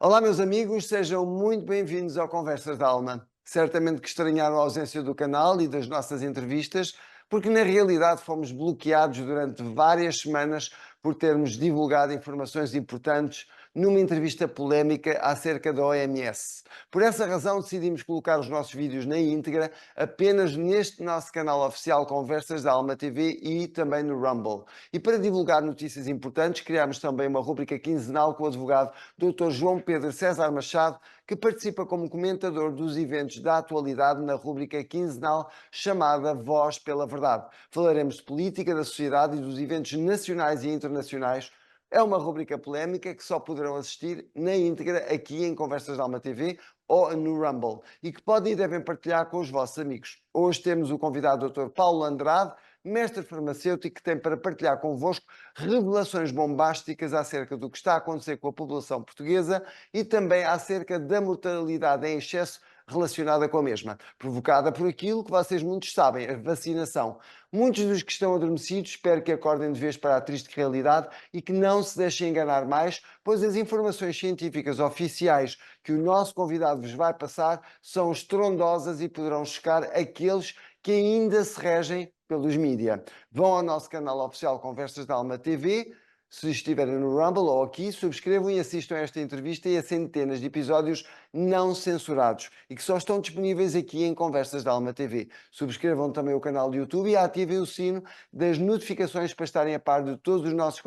Olá, meus amigos, sejam muito bem-vindos ao Conversas da Alma. Certamente que estranharam a ausência do canal e das nossas entrevistas, porque na realidade fomos bloqueados durante várias semanas por termos divulgado informações importantes numa entrevista polémica acerca da OMS. Por essa razão decidimos colocar os nossos vídeos na íntegra apenas neste nosso canal oficial Conversas da Alma TV e também no Rumble. E para divulgar notícias importantes, criámos também uma rubrica quinzenal com o advogado Dr. João Pedro César Machado, que participa como comentador dos eventos da atualidade na rubrica quinzenal chamada Voz pela Verdade. Falaremos de política, da sociedade e dos eventos nacionais e internacionais. É uma rubrica polémica que só poderão assistir na íntegra aqui em Conversas da Alma TV ou no Rumble e que podem e devem partilhar com os vossos amigos. Hoje temos o convidado Dr. Paulo Andrade, mestre farmacêutico, que tem para partilhar convosco revelações bombásticas acerca do que está a acontecer com a população portuguesa e também acerca da mortalidade em excesso relacionada com a mesma, provocada por aquilo que vocês muitos sabem, a vacinação. Muitos dos que estão adormecidos espero que acordem de vez para a triste realidade e que não se deixem enganar mais, pois as informações científicas oficiais que o nosso convidado vos vai passar são estrondosas e poderão chocar aqueles que ainda se regem pelos mídia. Vão ao nosso canal oficial Conversas da Alma TV, se estiverem no Rumble ou aqui, subscrevam e assistam a esta entrevista e a centenas de episódios não censurados e que só estão disponíveis aqui em Conversas da Alma TV. Subscrevam também o canal do YouTube e ativem o sino das notificações para estarem a par de todos os nossos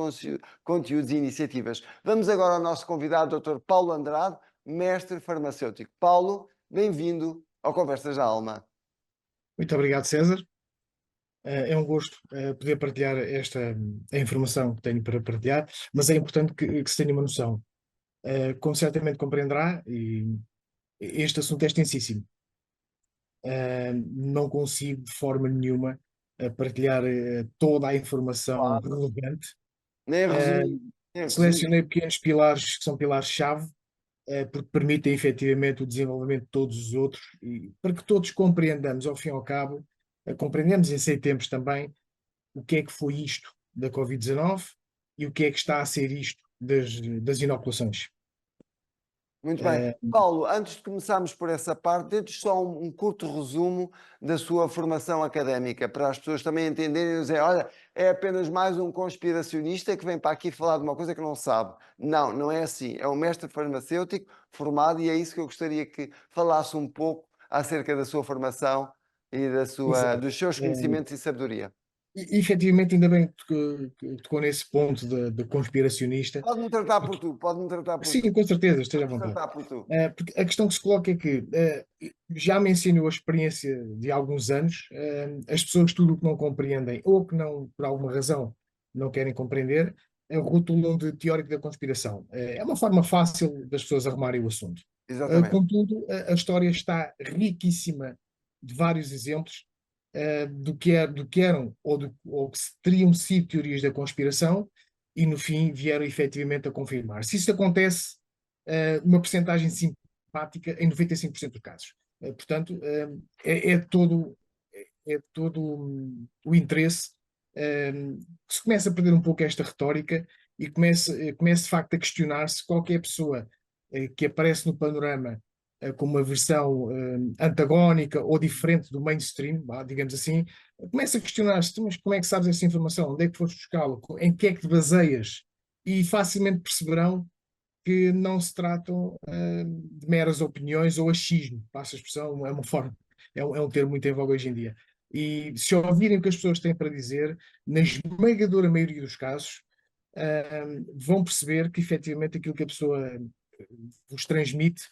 conteúdos e iniciativas. Vamos agora ao nosso convidado, Dr. Paulo Andrade, mestre farmacêutico. Paulo, bem-vindo ao Conversas da Alma. Muito obrigado, César. É um gosto poder partilhar a informação que tenho para partilhar, mas é importante que se tenha uma noção. Como certamente compreenderá, este assunto é extensíssimo. Não consigo de forma nenhuma partilhar toda a informação relevante. Nem resumir. Selecionei pequenos pilares que são pilares-chave, porque permitem efetivamente o desenvolvimento de todos os outros, e para que todos compreendamos, ao fim e ao cabo, compreendemos e aceitemos também o que é que foi isto da Covid-19 e o que é que está a ser isto das inoculações. Muito bem. Paulo, antes de começarmos por essa parte, dê-nos só um curto resumo da sua formação académica, para as pessoas também entenderem e dizer, olha, é apenas mais um conspiracionista que vem para aqui falar de uma coisa que não sabe. Não, não é assim. É um mestre farmacêutico formado e é isso que eu gostaria que falasse um pouco acerca da sua formação e Exato. dos seus conhecimentos e sabedoria. Efetivamente, ainda bem que tocou nesse ponto de conspiracionista. Pode-me tratar por tu, pode-me tratar por tu. Sim, com certeza, esteja à Pode-me vontade. tratar por tu. Porque a questão que se coloca é que já menciono a experiência de alguns anos. As pessoas tudo o que não compreendem ou que não, por alguma razão, não querem compreender, rotulam de teórico da conspiração. É uma forma fácil das pessoas arrumarem o assunto. Exatamente. Contudo, a história está riquíssima de vários exemplos do que eram ou que teriam sido teorias da conspiração e, no fim, vieram efetivamente a confirmar. Se isso acontece, uma percentagem simpática em 95% dos casos. Portanto, é todo o interesse que se começa a perder um pouco esta retórica e começa de facto a questionar-se qualquer pessoa que aparece no panorama com uma versão antagónica ou diferente do mainstream, digamos assim, começa a questionar-se, mas como é que sabes essa informação? Onde é que foste buscá-la? Em que é que te baseias? E facilmente perceberão que não se tratam de meras opiniões ou achismo. Passa a expressão, é uma forma, é um termo muito em voga hoje em dia. E se ouvirem o que as pessoas têm para dizer, na esmagadora maioria dos casos, vão perceber que efetivamente aquilo que a pessoa vos transmite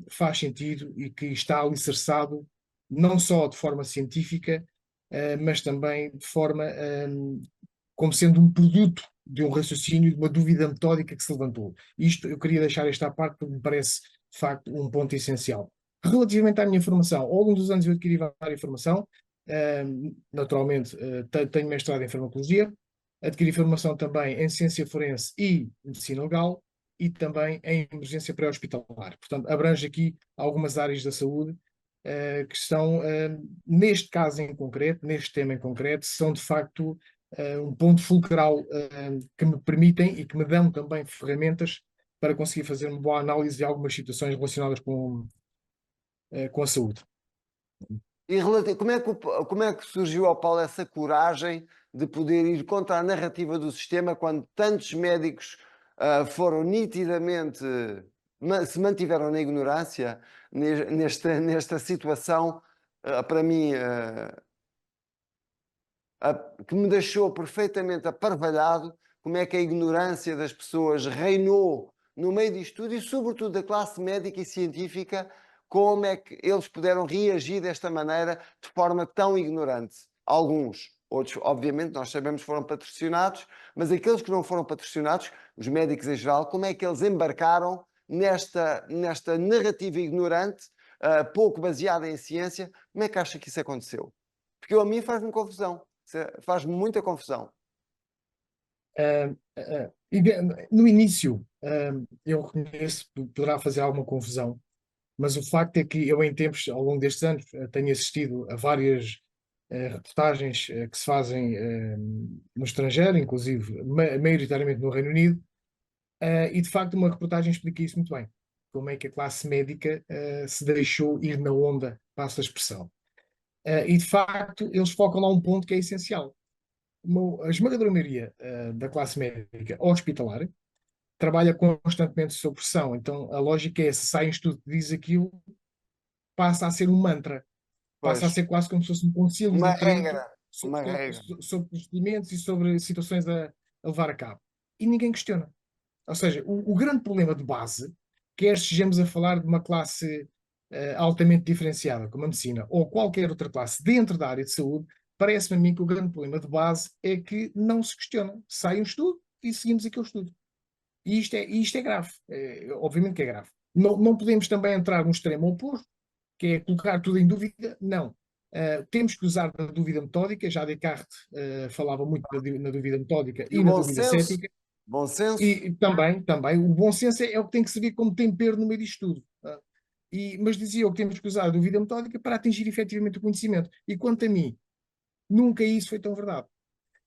faz sentido e que está alicerçado não só de forma científica, mas também de forma como sendo um produto de um raciocínio, de uma dúvida metódica que se levantou. Isto, eu queria deixar esta parte porque me parece, de facto, um ponto essencial. Relativamente à minha formação, ao longo dos anos eu adquiri várias formação, naturalmente tenho mestrado em farmacologia, adquiri formação também em ciência forense e medicina legal e também em emergência pré-hospitalar. Portanto, abrange aqui algumas áreas da saúde que estão, neste caso em concreto, neste tema em concreto, são de facto um ponto fulcral que me permitem e que me dão também ferramentas para conseguir fazer uma boa análise de algumas situações relacionadas com a saúde. E como é que surgiu ao Paulo essa coragem de poder ir contra a narrativa do sistema quando tantos médicos foram nitidamente, se mantiveram na ignorância nesta situação, para mim, que me deixou perfeitamente aparvalhado, como é que a ignorância das pessoas reinou no meio disto tudo e, sobretudo, da classe médica e científica, como é que eles puderam reagir desta maneira, de forma tão ignorante. Alguns, outros, obviamente, nós sabemos foram patrocinados, mas aqueles que não foram patrocinados, os médicos em geral, como é que eles embarcaram nesta narrativa ignorante, pouco baseada em ciência? Como é que acha que isso aconteceu? Porque a mim faz-me confusão. Faz-me muita confusão. No início, eu reconheço que poderá fazer alguma confusão, mas o facto é que eu, em tempos, ao longo destes anos, tenho assistido a várias reportagens que se fazem no estrangeiro, inclusive maioritariamente no Reino Unido, e de facto uma reportagem explica isso muito bem. Como é que a classe médica se deixou ir na onda, passa a expressão. E de facto eles focam lá um ponto que é essencial. A esmagadora maioria da classe médica hospitalar trabalha constantemente sob pressão. Então a lógica é, se sai um estudo que diz aquilo, passa a ser um mantra, passa a Pois, ser quase como se fosse um concílio uma de Trento regra, uma regra. sobre procedimentos e sobre situações a levar a cabo. E ninguém questiona. Ou seja, o grande problema de base, quer estejamos a falar de uma classe altamente diferenciada, como a medicina, ou qualquer outra classe dentro da área de saúde, parece-me a mim que o grande problema de base é que não se questiona. Sai um estudo e seguimos aquele estudo. E isto é grave. Obviamente que é grave. Não podemos também entrar no extremo oposto, que é colocar tudo em dúvida. Não. Temos que usar a dúvida metódica. Já Descartes falava muito na dúvida metódica E o e na bom dúvida senso? cética. Bom senso? E também, o bom senso é o que tem que servir como tempero no meio disto tudo. Mas dizia eu que temos que usar a dúvida metódica para atingir efetivamente o conhecimento. E quanto a mim, nunca isso foi tão verdade.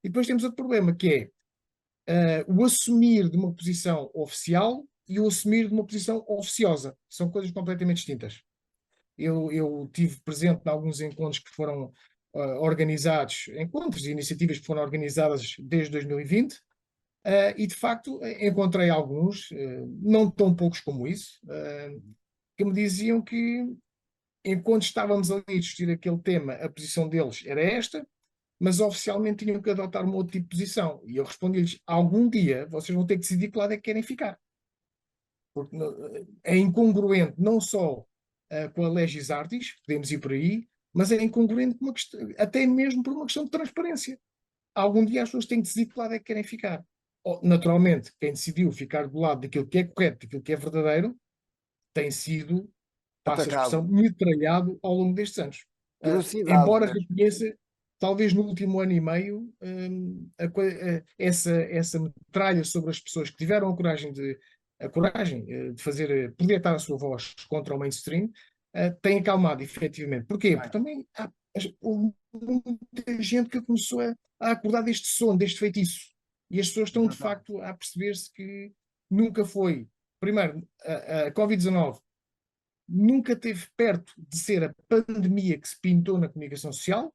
E depois temos outro problema, que é o assumir de uma posição oficial e o assumir de uma posição oficiosa. São coisas completamente distintas. Eu tive presente em alguns encontros que foram organizados, encontros e iniciativas que foram organizadas desde 2020. E de facto encontrei alguns, não tão poucos como isso, que me diziam que enquanto estávamos ali a discutir aquele tema, a posição deles era esta, mas oficialmente tinham que adotar um outro tipo de posição. E eu respondi-lhes: algum dia vocês vão ter que decidir que lado é que querem ficar. Porque é incongruente não só com a legis artis, podemos ir por aí, mas é incongruente com até mesmo por uma questão de transparência. Algum dia as pessoas têm que decidir que lado é que querem ficar. Naturalmente, quem decidiu ficar do lado daquilo que é correto, daquilo que é verdadeiro, tem sido, passa a expressão, Atacado. metralhado ao longo destes anos. Grosidade Embora mesmo. reconheça, talvez no último ano e meio, essa metralha sobre as pessoas que tiveram a coragem de fazer, projetar a sua voz contra o mainstream, tem acalmado, efetivamente. Porquê? Porque também houve muita gente que começou a acordar deste sono, deste feitiço. E as pessoas estão, de facto, a perceber-se que nunca foi. Primeiro, a Covid-19 nunca esteve perto de ser a pandemia que se pintou na comunicação social,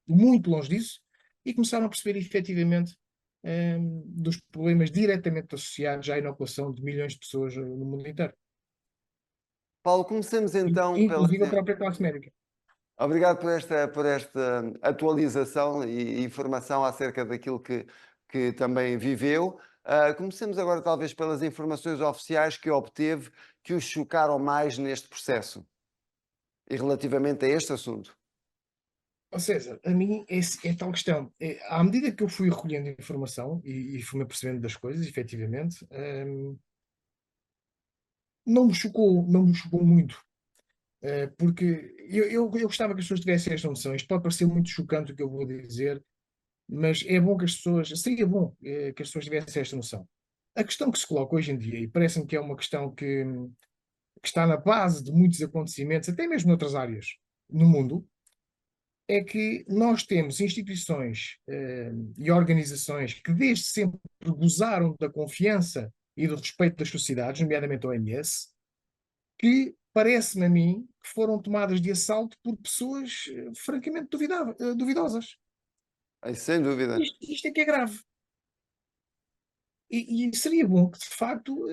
muito longe disso, e começaram a perceber efetivamente dos problemas diretamente associados à inoculação de milhões de pessoas no mundo inteiro, Paulo, comecemos então pela. inclusive a própria classe médica. Obrigado por esta atualização e informação acerca daquilo que também viveu. Comecemos agora, talvez, pelas informações oficiais que obteve que os chocaram mais neste processo e relativamente a este assunto. Ou seja, a mim é tal questão. À medida que eu fui recolhendo informação e fui-me apercebendo das coisas, efetivamente, não me chocou muito. Porque eu gostava que as pessoas tivessem esta noção. Isto pode parecer muito chocante o que eu vou dizer, mas é bom que as pessoas, seria bom que as pessoas tivessem esta noção. A questão que se coloca hoje em dia, e parece-me que é uma questão que está na base de muitos acontecimentos, até mesmo noutras áreas no mundo, é que nós temos instituições e organizações que desde sempre gozaram da confiança e do respeito das sociedades, nomeadamente a OMS, que parece-me a mim que foram tomadas de assalto por pessoas francamente duvidosas. Sem dúvida. Isto é que é grave. E seria bom que, de facto,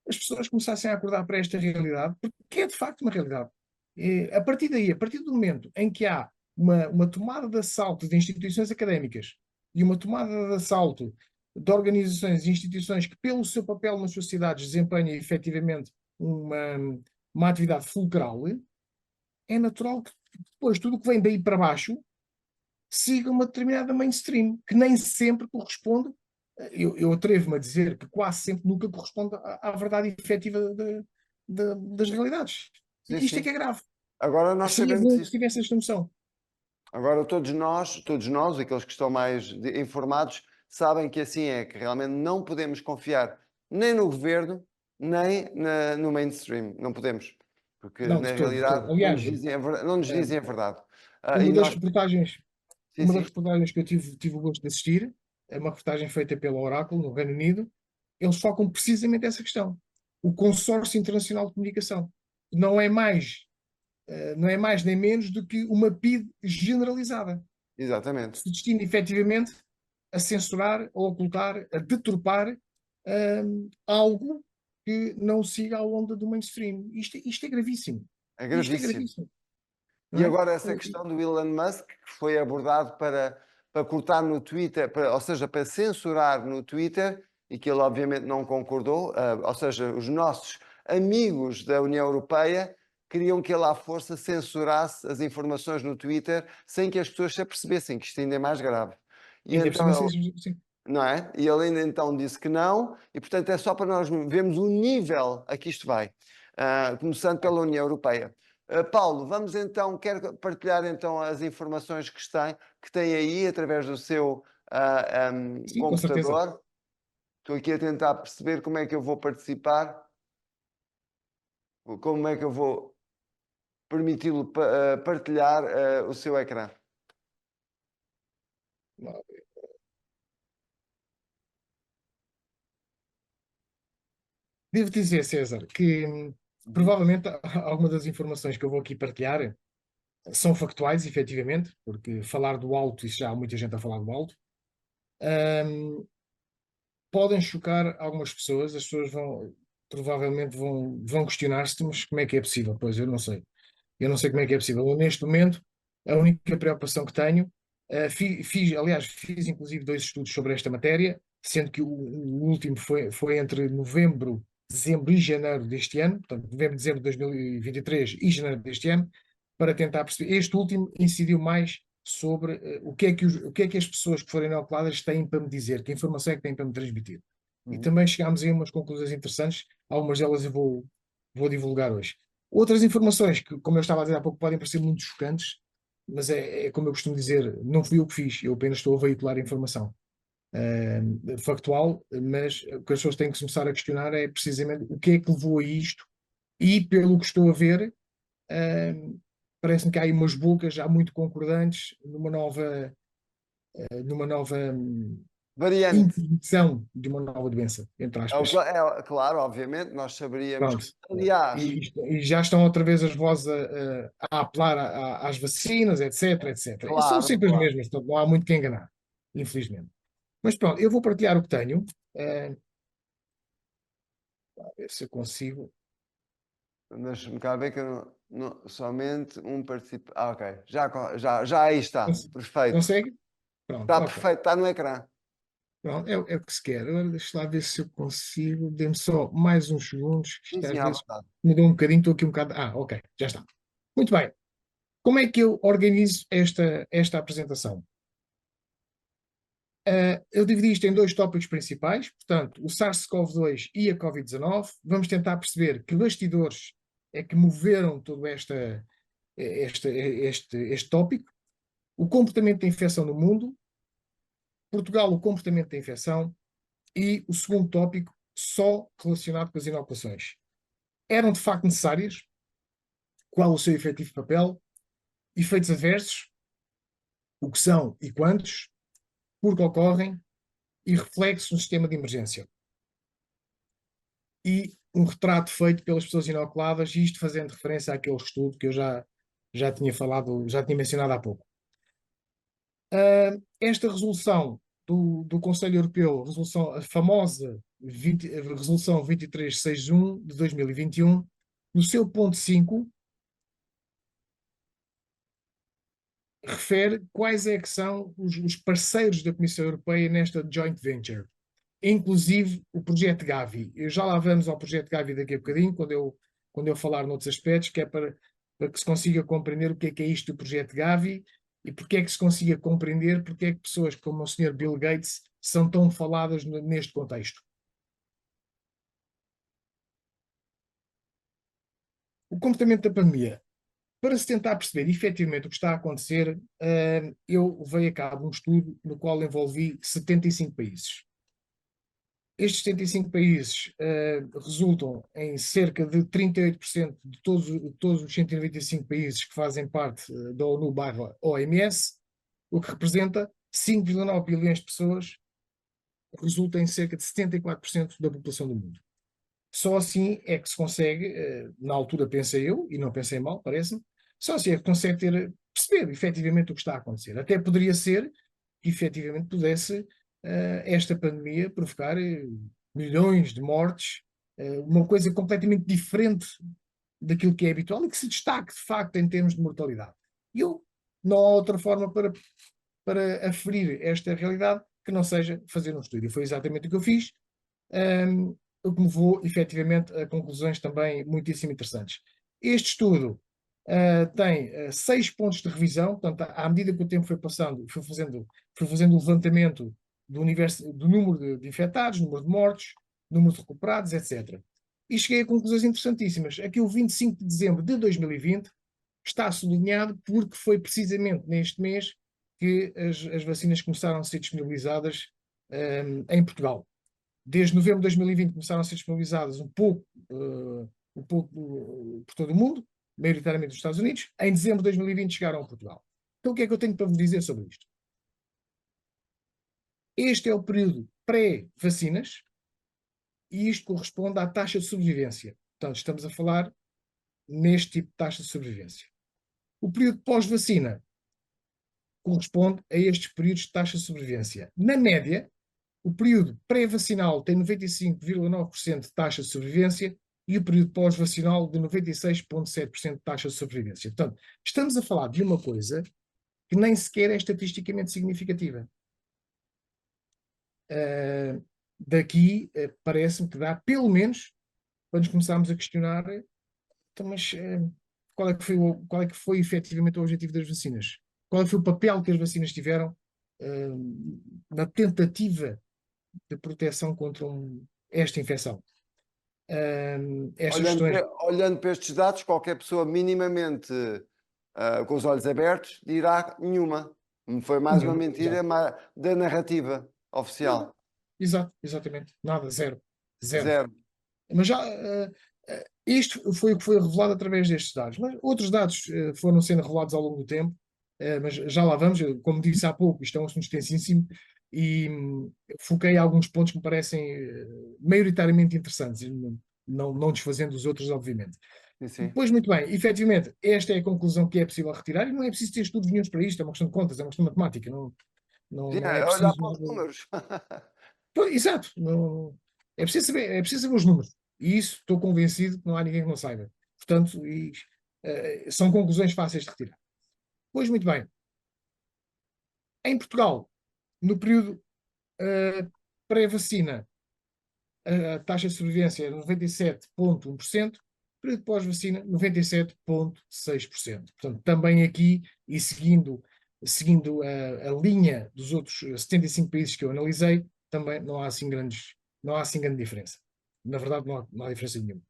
as pessoas começassem a acordar para esta realidade, porque é de facto uma realidade. A partir daí, a partir do momento em que há uma tomada de assalto de instituições académicas e uma tomada de assalto de organizações e instituições que, pelo seu papel nas sociedades, desempenham efetivamente uma, uma atividade fulcral, é natural que depois tudo o que vem daí para baixo siga uma determinada mainstream, que nem sempre corresponde. Eu atrevo-me a dizer que quase sempre nunca corresponde à verdade efetiva das realidades. Sim, Isto é que sim. é grave. Agora nós Seria sabemos bom que isso. tivesse esta noção. Agora todos nós, aqueles que estão mais informados, sabem que assim é, que realmente não podemos confiar nem no governo, nem no mainstream. Não podemos. Porque Não, na de todo, de todo. realidade não Aliás, nos dizem não nos eh, dizem a verdade. E uma das nós, reportagens, sim, uma das sim, reportagens que eu tive o gosto de assistir, é uma reportagem feita pela Oracle, no Reino Unido. Eles focam precisamente essa questão. O Consórcio Internacional de Comunicação. Não é mais, não é mais nem menos do que uma PIDE generalizada. exatamente. Se destina efetivamente a censurar, a ocultar, a deturpar algo que não siga a onda do mainstream. Isto é gravíssimo. É Isto é gravíssimo. gravíssimo. Não E é? agora essa questão do Elon Musk, que foi abordado para cortar no Twitter, ou seja, para censurar no Twitter, e que ele obviamente não concordou, ou seja, os nossos amigos da União Europeia queriam que ele à força censurasse as informações no Twitter sem que as pessoas se apercebessem, que isto ainda é mais grave. E Ainda por então cima, ele, sim. não é? E ele ainda então disse que não, e portanto é só para nós vermos o nível a que isto vai, começando pela União Europeia. Paulo, vamos então, quero partilhar então as informações que tem aí através do seu Sim, com certeza. computador. Estou aqui a tentar perceber como é que eu vou participar, como é que eu vou permiti-lo partilhar o seu ecrã. Devo dizer, César, que Uhum. provavelmente algumas das informações que eu vou aqui partilhar são factuais, efetivamente, porque falar do alto, isso já há muita gente a falar do alto, hum, podem chocar algumas pessoas, as pessoas provavelmente vão questionar-se, mas como é que é possível? Pois eu não sei. Eu não sei como é que é possível. Eu, neste momento, a única preocupação que tenho, aliás, fiz inclusive dois estudos sobre esta matéria, sendo que o último foi entre novembro, dezembro e janeiro deste ano, portanto, novembro, dezembro de 2023 e janeiro deste ano, para tentar perceber. Este último incidiu mais sobre o que é que as pessoas que forem inoculadas têm para me dizer, que informação é que têm para me transmitir. E Uhum. também chegámos a umas conclusões interessantes, algumas delas eu vou divulgar hoje. Outras informações que, como eu estava a dizer há pouco, podem parecer muito chocantes, mas é como eu costumo dizer, não fui eu que fiz, eu apenas estou a veicular informação factual, mas o que as pessoas têm que começar a questionar é precisamente o que é que levou a isto, e pelo que estou a ver, parece-me que há aí umas bocas já muito concordantes numa nova Variante. introdução de uma nova doença, entre aspas. Claro, obviamente, nós saberíamos. Pronto. Aliás, E já estão outra vez as vozes a apelar às vacinas, etc, etc. E são claro, sempre as claro. mesmas, portanto, não há muito que enganar, infelizmente. Mas pronto, eu vou partilhar o que tenho, a ver se eu consigo. Deixa-me cá ver que eu somente um participa. Ok. Já aí está. Perfeito. Consegue? Pronto, Está ok. perfeito, está no ecrã. Pronto, é o que se quer. Agora deixa lá ver se eu consigo. Dê-me só mais uns segundos, que Sim, isto sim, às à vezes vontade. mudou um bocadinho, estou aqui um bocado. Ah, ok, já está. Muito bem. Como é que eu organizo esta apresentação? Eu dividi isto em dois tópicos principais, portanto, o SARS-CoV-2 e a Covid-19. Vamos tentar perceber que bastidores é que moveram todo este tópico, o comportamento da infecção no mundo, Portugal, o comportamento da infecção, e o segundo tópico, só relacionado com as inoculações. Eram de facto necessárias? Qual o seu efetivo papel? Efeitos adversos? O que são e quantos? Por que ocorrem? E reflexos no sistema de emergência. e um retrato feito pelas pessoas inoculadas, isto fazendo referência àquele estudo que eu já tinha falado, já tinha mencionado há pouco. Esta resolução do Conselho Europeu, a famosa Resolução 2361 de 2021, no seu ponto 5, refere quais é que são os parceiros da Comissão Europeia nesta joint venture, inclusive o projeto Gavi. Já lá vamos ao projeto Gavi daqui a bocadinho, quando eu falar noutros aspectos, que é para que se consiga compreender o que é isto do projeto Gavi e porque é que se consiga compreender porque é que pessoas como o Sr. Bill Gates são tão faladas neste contexto. O comportamento da pandemia. Para se tentar perceber efetivamente o que está a acontecer, eu levei a cabo um estudo no qual envolvi 75 países. Estes 75 países resultam em cerca de 38% de todos os 195 países que fazem parte da ONU/OMS, o que representa 5,9 bilhões de pessoas, resulta em cerca de 74% da população do mundo. Só assim é que se consegue, na altura pensei eu, e não pensei mal, parece-me, só assim é que consegue perceber efetivamente o que está a acontecer. Até poderia ser que efetivamente pudesse esta pandemia provocar milhões de mortes, uma coisa completamente diferente daquilo que é habitual e que se destaque de facto em termos de mortalidade. E eu não há outra forma para aferir esta realidade que não seja fazer um estudo. E foi exatamente o que eu fiz, o que me levou efetivamente a conclusões também muitíssimo interessantes. Este estudo tem 6 pontos de revisão, portanto, à medida que o tempo foi passando, fui fazendo o levantamento do número de infectados, número de mortos, número de recuperados, etc. E cheguei a conclusões interessantíssimas. Aqui o 25 de dezembro de 2020 está sublinhado porque foi precisamente neste mês que as vacinas começaram a ser disponibilizadas em Portugal. Desde novembro de 2020 começaram a ser disponibilizadas um pouco por todo o mundo, maioritariamente nos Estados Unidos. Em dezembro de 2020 chegaram a Portugal. Então o que é que eu tenho para vos dizer sobre isto? Este é o período pré-vacinas e isto corresponde à taxa de sobrevivência. Portanto, estamos a falar neste tipo de taxa de sobrevivência. O período pós-vacina corresponde a estes períodos de taxa de sobrevivência. Na média, o período pré-vacinal tem 95,9% de taxa de sobrevivência e o período pós-vacinal de 96,7% de taxa de sobrevivência. Portanto, estamos a falar de uma coisa que nem sequer é estatisticamente significativa. Daqui, parece-me que dá, pelo menos, para nos começarmos a questionar, então, mas qual é que foi efetivamente o objetivo das vacinas? Qual é que foi o papel que as vacinas tiveram na tentativa de proteção contra esta infecção? Estas questões. Olhando para estes dados, qualquer pessoa minimamente com os olhos abertos dirá nenhuma. Foi mais uma mentira da narrativa oficial. Exato, exatamente. Nada, zero. Zero. Zero. Mas já isto foi o que foi revelado através destes dados. Mas outros dados foram sendo revelados ao longo do tempo, mas já lá vamos. Como disse há pouco, isto é um assunto extensíssimo e foquei alguns pontos que me parecem maioritariamente interessantes, não desfazendo os outros, obviamente. Sim, sim. Pois muito bem, efetivamente, esta é a conclusão que é possível retirar e não é preciso ter estudos nenhuns para isto, é uma questão de contas, é uma questão de matemática, Sim, não é olhar preciso. para os números. Exato, é preciso saber os números. E isso estou convencido que não há ninguém que não saiba. Portanto, são conclusões fáceis de retirar. Pois muito bem. Em Portugal, no período pré-vacina, a taxa de sobrevivência era 97,1%, período pós-vacina, 97,6%. Portanto, também aqui, e seguindo a linha dos outros 75 países que eu analisei, também não há assim grande diferença. Na verdade, não há diferença nenhuma.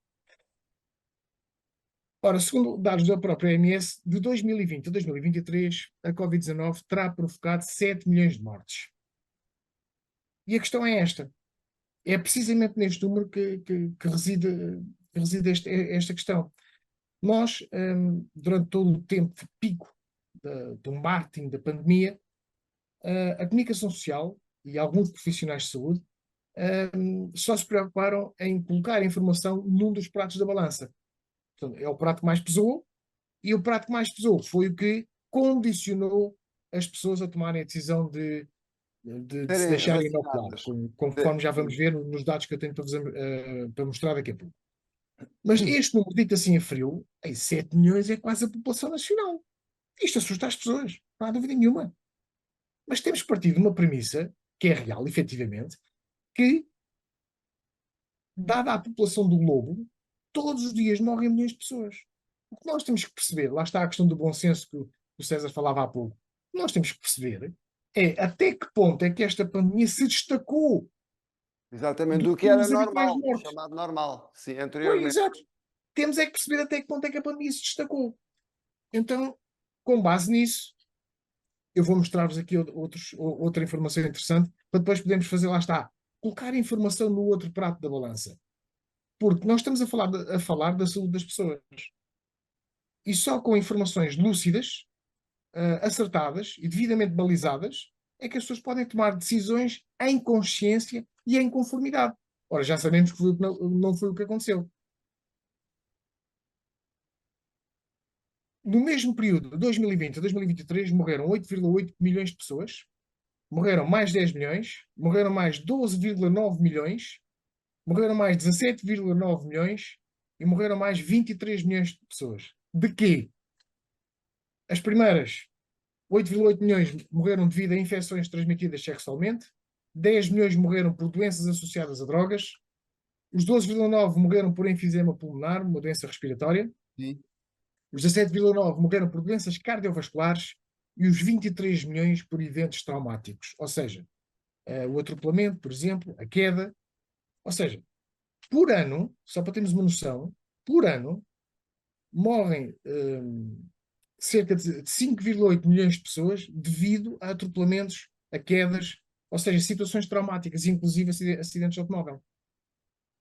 Ora, segundo dados da própria OMS, de 2020 a 2023, a Covid-19 terá provocado 7 milhões de mortes. E a questão é esta. É precisamente neste número que reside esta questão. Nós, durante todo o tempo de pico do marketing da pandemia, a comunicação social e alguns profissionais de saúde só se preocuparam em colocar a informação num dos pratos da balança. Portanto, é o prato que mais pesou, e o prato que mais pesou foi o que condicionou as pessoas a tomarem a decisão de se Serem deixarem inocular, vacinadas. conforme já vamos ver nos dados que eu tenho para mostrar daqui a pouco. Mas este número, dito assim a frio, 7 milhões é quase a população nacional. Isto assusta as pessoas, não há dúvida nenhuma. Mas temos que partir de uma premissa, que é real, efetivamente, que, dada a população do globo, todos os dias morrem milhões de pessoas. O que nós temos que perceber, lá está a questão do bom senso que o César falava há pouco, o que nós temos que perceber é até que ponto é que esta pandemia se destacou Exatamente, do do que que era os habituais normal, o mortos. chamado normal, sim, Pois, anteriormente. exato. Temos é que perceber até que ponto é que a pandemia se destacou. Então, com base nisso, eu vou mostrar-vos aqui outra informação interessante, para depois podermos fazer, lá está, colocar a informação no outro prato da balança. Porque nós estamos a falar da saúde das pessoas. E só com informações lúcidas, acertadas e devidamente balizadas, é que as pessoas podem tomar decisões em consciência e em conformidade. Ora, já sabemos que não foi o que aconteceu. No mesmo período, de 2020 a 2023, morreram 8,8 milhões de pessoas, morreram mais 10 milhões, morreram mais 12,9 milhões, morreram mais 17,9 milhões e morreram mais 23 milhões de pessoas. De quê? As primeiras 8,8 milhões morreram devido a infecções transmitidas sexualmente, 10 milhões morreram por doenças associadas a drogas, os 12,9 morreram por enfisema pulmonar, uma doença respiratória, Sim. os 17,9 morreram por doenças cardiovasculares e os 23 milhões por eventos traumáticos, ou seja, o atropelamento, por exemplo, a queda. Ou seja, por ano, só para termos uma noção, por ano morrem cerca de 5,8 milhões de pessoas devido a atropelamentos, a quedas, ou seja, situações traumáticas, inclusive acidentes de automóvel.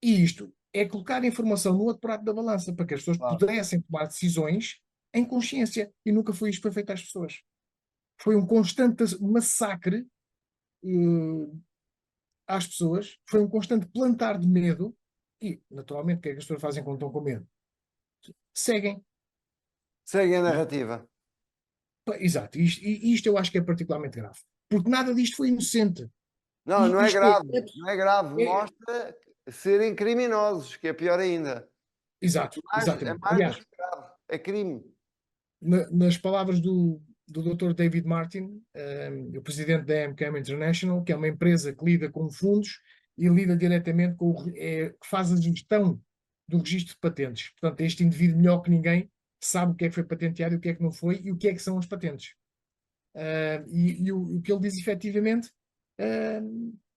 E isto é colocar a informação no outro prato da balança para que as pessoas Claro. pudessem tomar decisões em consciência. E nunca foi isto que foi feito às pessoas. Foi um constante massacre às pessoas, foi um constante plantar de medo. E, naturalmente, o que é que as pessoas fazem quando estão com medo? Seguem. Segue a narrativa. Exato. Isto eu acho que é particularmente grave. Porque nada disto foi inocente. Não, não é Isto grave, não é grave, é- mostra serem criminosos, que é pior ainda. exato, É exatamente. mais do Aliás, que grave, é crime. nas palavras do Dr. David Martin, o presidente da MCAM International, que é uma empresa que lida com fundos e lida diretamente que faz a gestão do registro de patentes. Portanto, este indivíduo, melhor que ninguém, sabe o que é que foi patenteado e o que é que não foi e o que é que são as patentes. E o que ele diz efetivamente,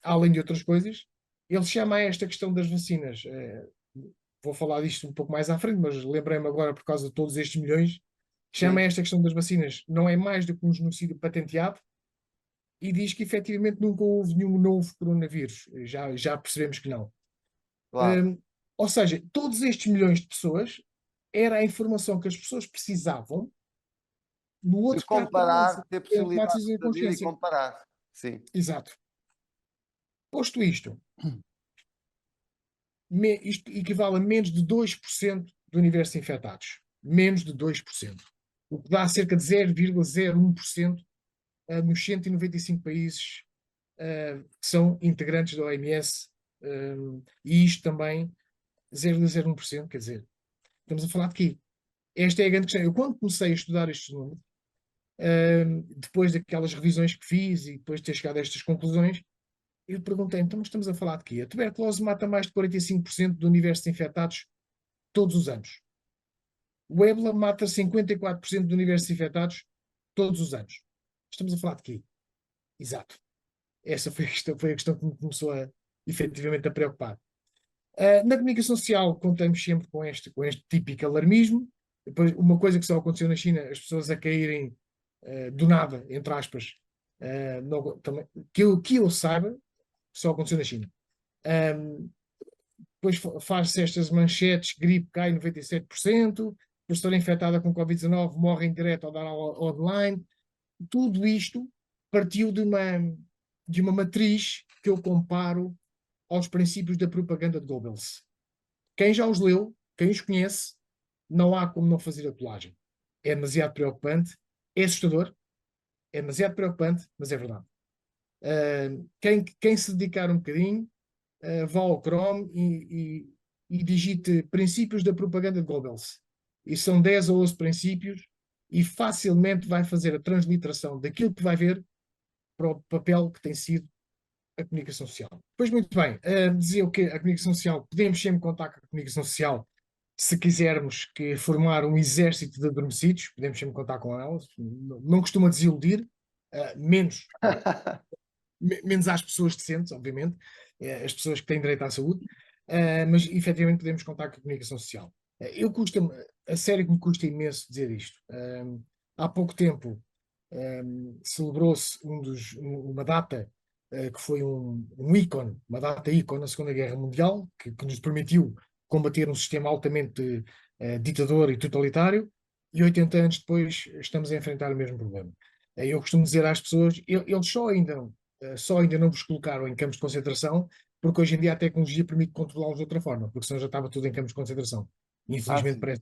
além de outras coisas, ele chama a esta questão das vacinas. Vou falar disto um pouco mais à frente, mas lembrei-me agora por causa de todos estes milhões. Chama Sim, esta questão das vacinas não é mais do que um genocídio patenteado e diz que efetivamente nunca houve nenhum novo coronavírus. Já percebemos que não. claro. Um, ou seja, todos estes milhões de pessoas era a informação que as pessoas precisavam no De outro prato da balança. comparar, ter Era tomar possibilidade decisão em de saber e consciência. comparar. Sim. Exato. Posto isto equivale a menos de 2% do universo infectados. Menos de 2%. O que dá cerca de 0,01% nos 195 países que são integrantes da OMS, e isto também 0,01%, quer dizer, estamos a falar de quê? Esta é a grande questão. Eu, quando comecei a estudar estes números, depois daquelas revisões que fiz e depois de ter chegado a estas conclusões, eu perguntei, então, mas estamos a falar de quê? A tuberculose mata mais de 45% do universo de infectados todos os anos. O ébola mata 54% do universo de infectados todos os anos. Estamos a falar de quê? Exato. Essa foi a questão que me começou efetivamente a preocupar. Na comunicação social contamos sempre com este típico alarmismo. Depois, uma coisa que só aconteceu na China, as pessoas a caírem do nada, entre aspas, também, que eu saiba, só aconteceu na China. Depois faz-se estas manchetes, gripe cai 97%, pessoa infectada com Covid-19 morre em direto ao dar aula online. Tudo isto partiu de uma matriz que eu comparo aos princípios da propaganda de Goebbels. Quem já os leu, quem os conhece, não há como não fazer a colagem. É demasiado preocupante, é assustador, é demasiado preocupante, mas é verdade. Quem se dedicar um bocadinho, vá ao Chrome e digite princípios da propaganda de Goebbels. E são 10 ou 11 princípios e facilmente vai fazer a transliteração daquilo que vai ver para o papel que tem sido a comunicação social. Pois muito bem, dizia o que a comunicação social, podemos sempre contar com a comunicação social se quisermos que formar um exército de adormecidos, podemos sempre contar com elas, não costuma desiludir, menos menos às pessoas decentes, obviamente, as pessoas que têm direito à saúde, mas efetivamente podemos contar com a comunicação social. Eu custa-me, a sério que me custa imenso dizer isto. Há pouco tempo celebrou-se uma data que foi um ícone, uma data ícone na Segunda Guerra Mundial, que nos permitiu combater um sistema altamente ditador e totalitário, e 80 anos depois estamos a enfrentar o mesmo problema. Eu costumo dizer às pessoas, eles só ainda não vos colocaram em campos de concentração, porque hoje em dia a tecnologia permite controlá-los de outra forma, porque senão já estava tudo em campos de concentração. Ah, Infelizmente sim. parece.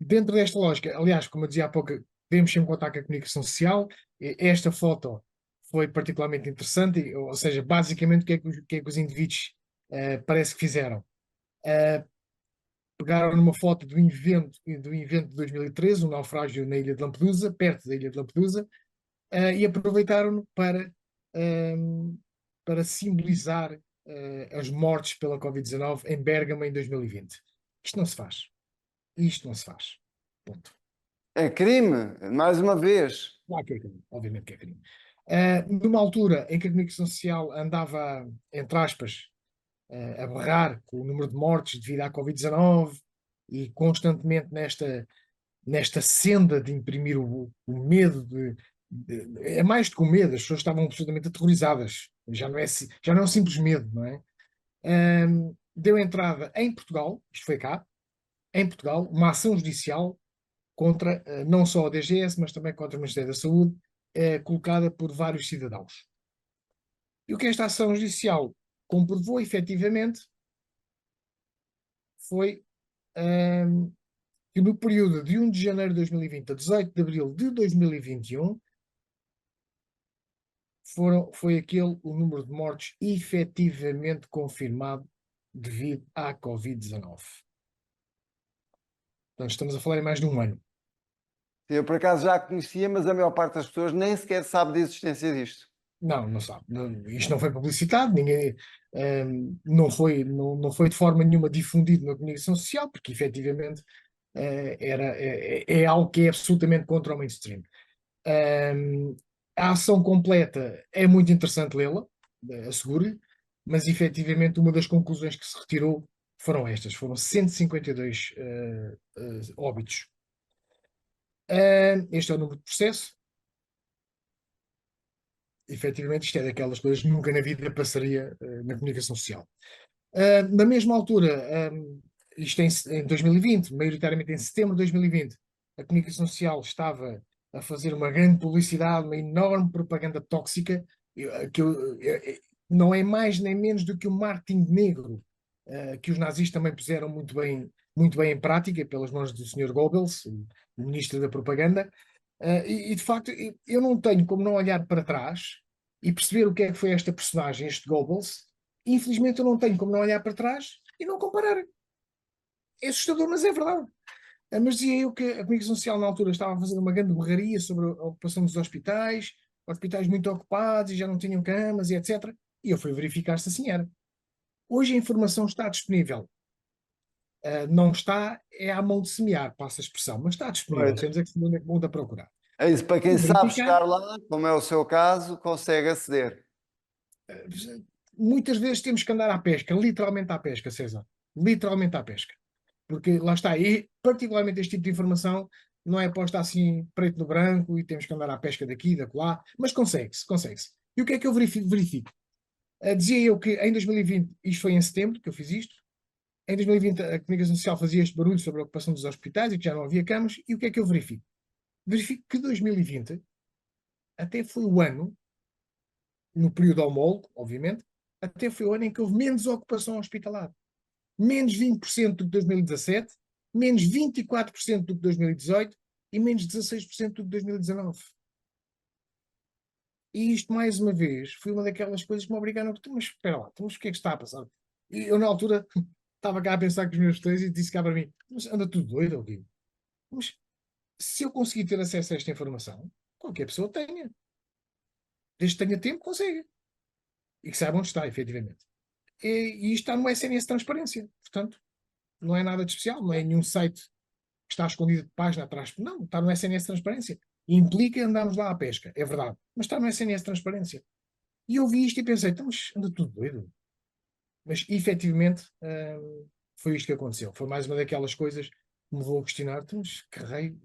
Dentro desta lógica, aliás, como eu dizia há pouco, devemos sempre contar com a comunicação social. Esta foto foi particularmente interessante, ou seja, basicamente o que é que os indivíduos parece que fizeram? Pegaram numa foto do evento de 2013, um naufrágio na ilha de Lampedusa, perto da ilha de Lampedusa, e aproveitaram-no para simbolizar as mortes pela Covid-19 em Bérgamo em 2020. Isto não se faz. Isto não se faz. Ponto. É crime, mais uma vez. Claro que é crime. Obviamente que é crime. Numa altura em que a comunicação social andava, entre aspas, a berrar com o número de mortes devido à Covid-19 e constantemente nesta senda de imprimir o medo é mais do que o medo, as pessoas estavam absolutamente aterrorizadas. Já não é um simples medo, não é? Deu entrada em Portugal, isto foi cá, em Portugal, uma ação judicial contra não só a DGS, mas também contra o Ministério da Saúde, colocada por vários cidadãos. E o que esta ação judicial comprovou efetivamente foi que no período de 1 de janeiro de 2020 a 18 de abril de 2021 foi aquele o número de mortes efetivamente confirmado devido à Covid-19. Portanto, estamos a falar em mais de um ano. Eu por acaso já a conhecia, mas a maior parte das pessoas nem sequer sabe da existência disto. Não, não sabe. Isto não foi publicitado, ninguém, não foi de forma nenhuma difundido na comunicação social, porque efetivamente é algo que é absolutamente contra o mainstream. A ação completa é muito interessante lê-la, asseguro-lhe, mas efetivamente uma das conclusões que se retirou foram estas: foram 152 óbitos. Este é o número de processo. Efetivamente, isto é daquelas coisas que nunca na vida passaria na comunicação social. Na mesma altura, isto em 2020, maioritariamente em setembro de 2020, a comunicação social estava a fazer uma grande publicidade, uma enorme propaganda tóxica, não é mais nem menos do que o marketing negro, que os nazis também puseram muito bem em prática, pelas mãos do Sr. Goebbels, o ministro da propaganda. De facto, eu não tenho como não olhar para trás e perceber o que é que foi esta personagem, este Goebbels. Infelizmente, eu não tenho como não olhar para trás e não comparar. É assustador, mas é verdade. Mas dizia eu que a comunicação social na altura estava a fazer uma grande berraria sobre a ocupação dos hospitais muito ocupados e já não tinham camas e etc. E eu fui verificar se assim era. Hoje a informação está disponível. Não está, é à mão de semear, passa a expressão, mas está disponível. Pois. Temos é que saber onde é que vamos a procurar. É isso, para quem Fui sabe verificar. chegar lá, como é o seu caso, consegue aceder. Muitas vezes temos que andar à pesca, literalmente à pesca, César. Literalmente à pesca. Porque lá está, e particularmente este tipo de informação não é posta assim preto no branco e temos que andar à pesca daqui, da lá, mas consegue-se, consegue-se. E o que é que eu verifico? Dizia eu que em 2020, isto foi em setembro que eu fiz isto, em 2020 a comunicação social fazia este barulho sobre a ocupação dos hospitais e que já não havia camas, e o que é que eu verifico? Verifico que 2020 até foi o ano no período homólogo, obviamente, até foi o ano em que houve menos ocupação hospitalar. Menos 20% do que 2017, menos 24% do que 2018 e menos 16% do que 2019. E isto, mais uma vez, foi uma daquelas coisas que me obrigaram a... Mas espera lá, mas o que é que está a passar? E eu, na altura, estava cá a pensar com os meus botões e disse cá para mim, mas anda tudo doido, Alguinho. Mas se eu conseguir ter acesso a esta informação, qualquer pessoa tenha. Desde que tenha tempo, consegue. E que saiba onde está, efetivamente. E isto está no SNS Transparência. Portanto, não é nada de especial, não é nenhum site que está escondido de página atrás. Não, está no SNS Transparência. Implica andarmos lá à pesca, é verdade. Mas está no SNS Transparência. E eu vi isto e pensei, então, mas anda tudo doido. Mas, efetivamente, foi isto que aconteceu. Foi mais uma daquelas coisas que me vou questionar, então, mas que raio...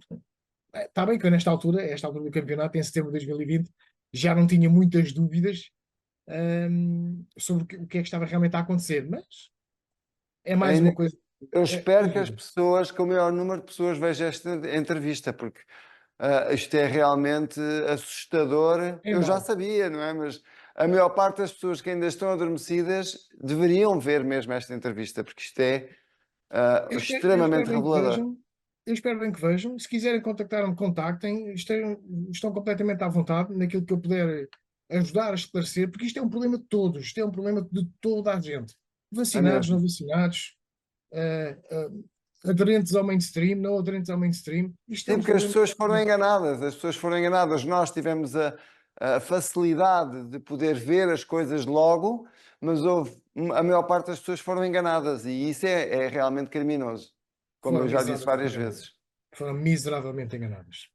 Está bem que eu, nesta altura, esta altura do campeonato, em setembro de 2020, já não tinha muitas dúvidas sobre o que é que estava realmente a acontecer, mas é mais Ainda uma coisa. eu espero que as Diga. pessoas, que o maior número de pessoas veja esta entrevista, porque isto é realmente assustador. É Eu já mau. sabia, não é? Mas a maior parte das pessoas que ainda estão adormecidas deveriam ver mesmo esta entrevista, porque isto é Eu espero extremamente bem que revelador. vejam. Eu espero bem que vejam. Se quiserem contactar-me, contactem. Estão completamente à vontade naquilo que eu puder ajudar a esclarecer, porque isto é um problema de todos. Isto é um problema de toda a gente. É Vacinados, não mesmo. vacinados, aderentes ao mainstream, não aderentes ao mainstream. Isto é Sim, um porque as problema. pessoas foram enganadas, as pessoas foram enganadas. Nós tivemos a facilidade de poder ver as coisas logo, mas a maior parte das pessoas foram enganadas e isso é realmente criminoso, como Foram eu já disse miseravelmente várias enganadas. vezes. Foram miseravelmente enganadas.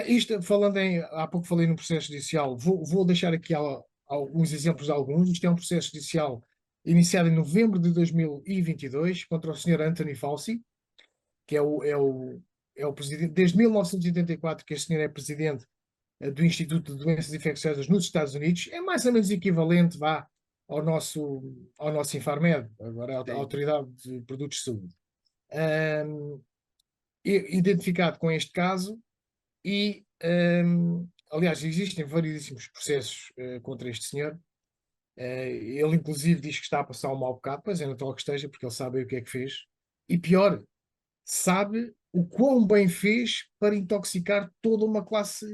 Isto, falando em, há pouco falei no processo judicial, vou deixar aqui alguns exemplos de alguns. Isto é um processo judicial iniciado em novembro de 2022 contra o Sr. Anthony Fauci, que é o presidente, desde 1984 que este senhor é presidente do Instituto de Doenças Infecciosas nos Estados Unidos. É mais ou menos equivalente, vá, ao nosso Infarmed, agora a Sim. Autoridade de Produtos de Saúde. Um, Identificado com este caso, e, aliás, existem variedíssimos processos contra este senhor. Ele, inclusive, diz que está a passar um mau bocado, pois é natural que esteja, porque ele sabe o que é que fez. E pior, sabe o quão bem fez para intoxicar toda uma classe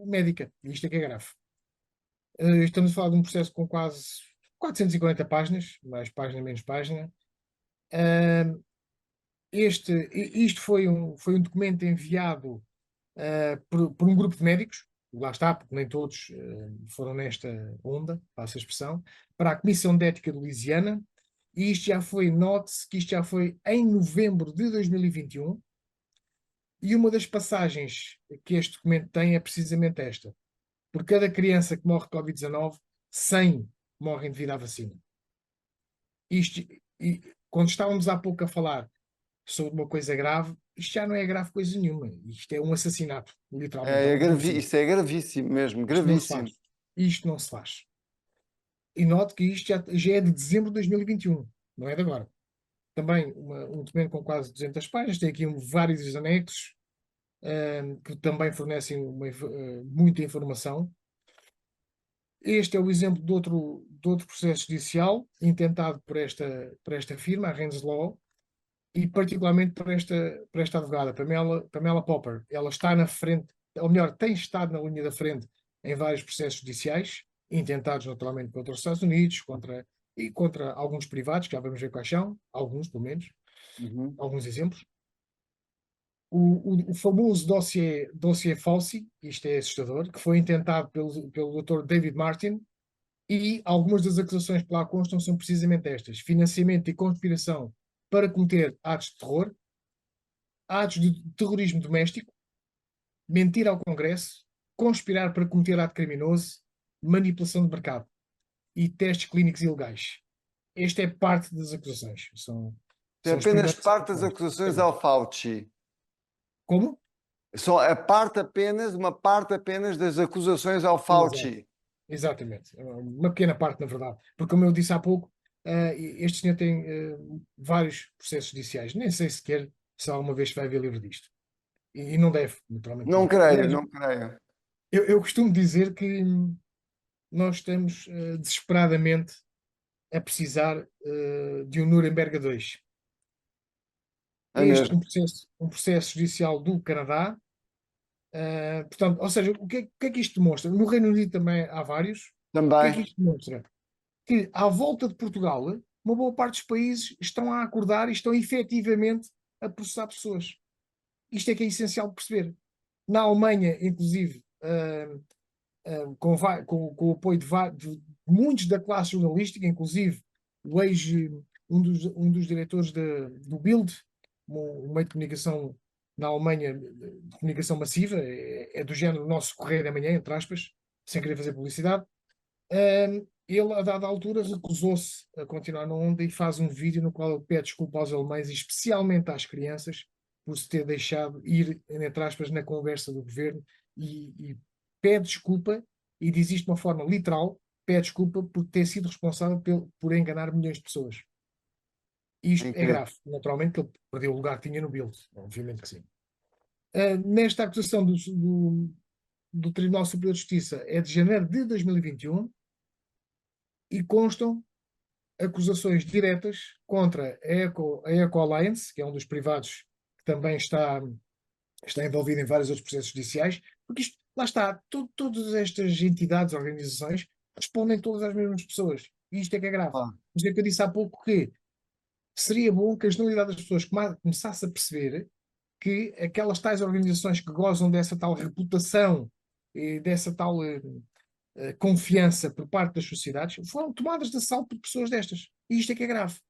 médica. E isto é que é grave. Estamos a falar de um processo com quase 440 páginas, mais página, menos página. Uh, isto foi um documento enviado por um grupo de médicos, lá está, porque nem todos foram nesta onda, passa a expressão, para a Comissão de Ética de Louisiana, e isto já foi, note-se que isto já foi em novembro de 2021, e uma das passagens que este documento tem é precisamente esta. Por cada criança que morre de Covid-19, 100 morrem devido à vacina. Isto, e, quando estávamos há pouco a falar sobre uma coisa grave, isto já não é grave coisa nenhuma. Isto é um assassinato, literalmente, é um genocídio. Isso é gravíssimo mesmo, Isto não se faz. gravíssimo. Isto não se faz. E note que isto já é de dezembro de 2021, não é de agora. Também um documento com quase 200 páginas, tem aqui vários anexos que também fornecem muita informação. Este é o exemplo de outro processo judicial intentado por esta firma, a Renz Law, e particularmente por esta advogada, Pamela Popper. Ela está na frente, ou melhor, tem estado na linha da frente em vários processos judiciais, intentados naturalmente contra os Estados Unidos, e contra alguns privados, que já vamos ver quais são, alguns pelo menos, Uhum. alguns exemplos. O famoso dossiê Fauci, isto é assustador, que foi intentado pelo Dr. David Martin, e algumas das acusações que lá constam são precisamente estas: financiamento e conspiração para cometer atos de terror, atos de terrorismo doméstico, mentir ao Congresso, conspirar para cometer ato criminoso, manipulação de mercado e testes clínicos ilegais. Esta é parte das acusações. É São as apenas primeiras parte das acusações. acusações ao Fauci. Como? Só a parte apenas, uma parte apenas das acusações ao Exato. Fauci. Exatamente. Uma pequena parte, na verdade. Porque, como eu disse há pouco, este senhor tem vários processos judiciais. Nem sei sequer se alguma vez vai ver livre disto. E não deve, naturalmente Não não. creio, Aliás, não creio. eu costumo dizer que nós estamos desesperadamente a precisar de um Nuremberg 2. É mesmo. Um processo judicial do Canadá. Portanto, ou seja, o que é que isto demonstra? No Reino Unido também há vários. O que é que Também. isto demonstra? Que à volta de Portugal, uma boa parte dos países estão a acordar e estão efetivamente a processar pessoas. Isto é que é essencial de perceber. Na Alemanha, inclusive, com o apoio de muitos da classe jornalística, inclusive o um dos diretores do Bild, um meio de comunicação na Alemanha, de comunicação massiva, é do género nosso Correio da Manhã, entre aspas, sem querer fazer publicidade. Ele, a dada altura, recusou-se a continuar na onda e faz um vídeo no qual ele pede desculpa aos alemães, e especialmente às crianças, por se ter deixado ir, entre aspas, na conversa do governo, e pede desculpa, e diz isto de uma forma literal, pede desculpa por ter sido responsável por enganar milhões de pessoas. E É isto é incrível. grave, naturalmente, que ele perdeu o lugar que tinha no Bild, obviamente que sim. Nesta acusação do Tribunal Superior de Justiça é de janeiro de 2021 e constam acusações diretas contra a Eco Alliance, que é um dos privados que também está envolvido em vários outros processos judiciais, porque isto, lá está, todas estas entidades, organizações, respondem todas às mesmas pessoas. E isto é que é grave. Ah, Por isso é que eu disse há pouco que seria bom que a generalidade das pessoas começasse a perceber que aquelas tais organizações que gozam dessa tal reputação e dessa tal confiança por parte das sociedades foram tomadas de assalto por pessoas destas. E isto é que é grave.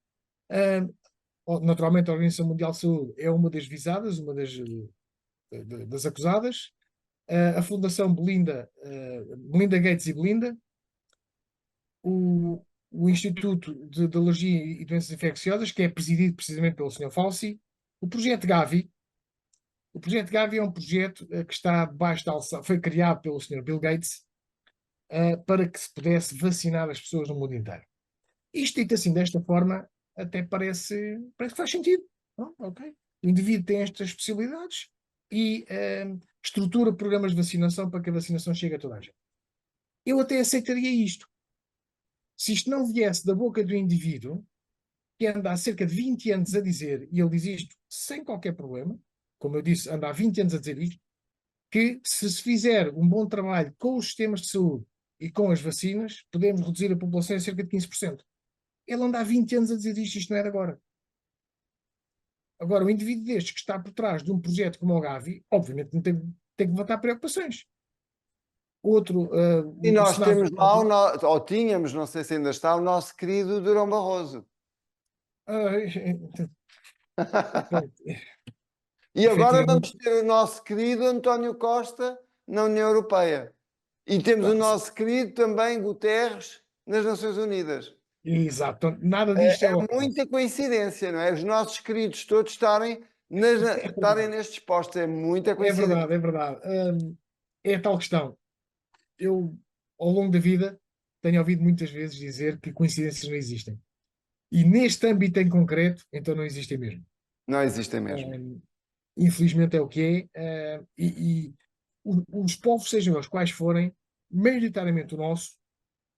Naturalmente, a Organização Mundial de Saúde é uma das visadas, uma das acusadas. A Fundação Belinda Gates e Belinda, o Instituto de Alergia e Doenças Infecciosas, que é presidido precisamente pelo Sr. Fauci, o Projeto Gavi. O Projeto Gavi é um projeto que está debaixo da alçada, foi criado pelo Sr. Bill Gates, para que se pudesse vacinar as pessoas no mundo inteiro. Isto dito assim, desta forma, até parece que faz sentido. Não? Ok. O indivíduo tem estas possibilidades e estrutura programas de vacinação para que a vacinação chegue a toda a gente. Eu até aceitaria isto. Se isto não viesse da boca do indivíduo, que anda há cerca de 20 anos a dizer, e ele diz isto sem qualquer problema, como eu disse, anda há 20 anos a dizer isto, que se fizer um bom trabalho com os sistemas de saúde e com as vacinas, podemos reduzir a população em cerca de 15%. Ele anda há 20 anos a dizer isto não é de agora. Agora, o indivíduo destes que está por trás de um projeto como o Gavi, obviamente não tem que levantar preocupações. Outro, e o nós Senado. temos lá, ou tínhamos, não sei se ainda está, o nosso querido Durão Barroso. E agora vamos Efetivamente, ter o nosso querido António Costa na União Europeia. E temos o nosso querido também Guterres nas Nações Unidas. exato, nada disto é ao É acaso. muita coincidência, não é? Os nossos queridos todos É estarem verdade, nestes postos. É muita é coincidência. verdade, é verdade. É a tal questão. Eu, ao longo da vida, tenho ouvido muitas vezes dizer que coincidências não existem. E neste âmbito em concreto, então não existem mesmo. Não existem mesmo. Um, Infelizmente é o que é. Os povos, sejam os quais forem, maioritariamente o nosso,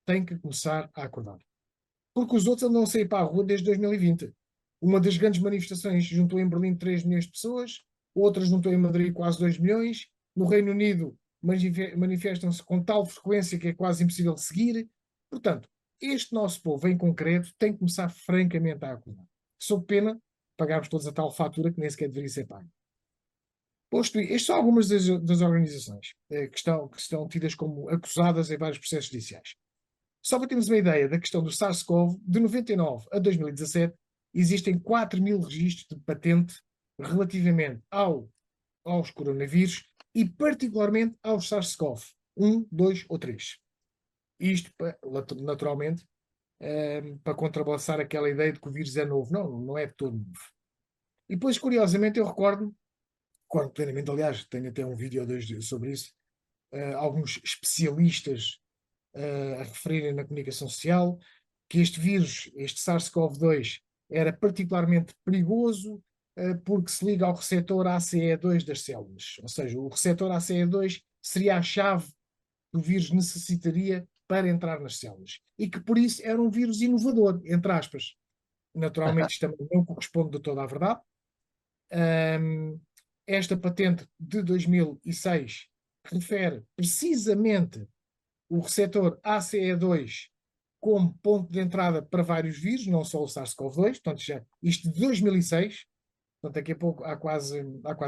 têm que começar a acordar. Porque os outros andam a sair para a rua desde 2020. Uma das grandes manifestações juntou em Berlim 3 milhões de pessoas, outras juntou em Madrid quase 2 milhões. No Reino Unido manifestam-se com tal frequência que é quase impossível seguir. Portanto, este nosso povo em concreto tem que começar francamente a acordar. Sob pena, de pagarmos todos a tal fatura que nem sequer deveria ser paga. Posto isto, estas são algumas das organizações que estão tidas como acusadas em vários processos judiciais. Só para termos uma ideia da questão do SARS-CoV, de 99 a 2017, existem 4.000 registros de patente relativamente aos coronavírus e particularmente aos SARS-CoV 1, 2 ou 3. Isto, naturalmente, para contrabalançar aquela ideia de que o vírus é novo. Não, não é de todo novo. E depois, curiosamente, eu recordo plenamente, aliás, tenho até um vídeo ou dois sobre isso, alguns especialistas a referirem na comunicação social que este vírus, este SARS-CoV-2, era particularmente perigoso porque se liga ao receptor ACE2 das células. Ou seja, o receptor ACE2 seria a chave que o vírus necessitaria para entrar nas células. E que, por isso, era um vírus inovador, entre aspas. Naturalmente, isto também não corresponde de toda a verdade. Esta patente de 2006 refere precisamente o receptor ACE2 como ponto de entrada para vários vírus, não só o SARS-CoV-2, portanto, isto de 2006, portanto, daqui a pouco, há quase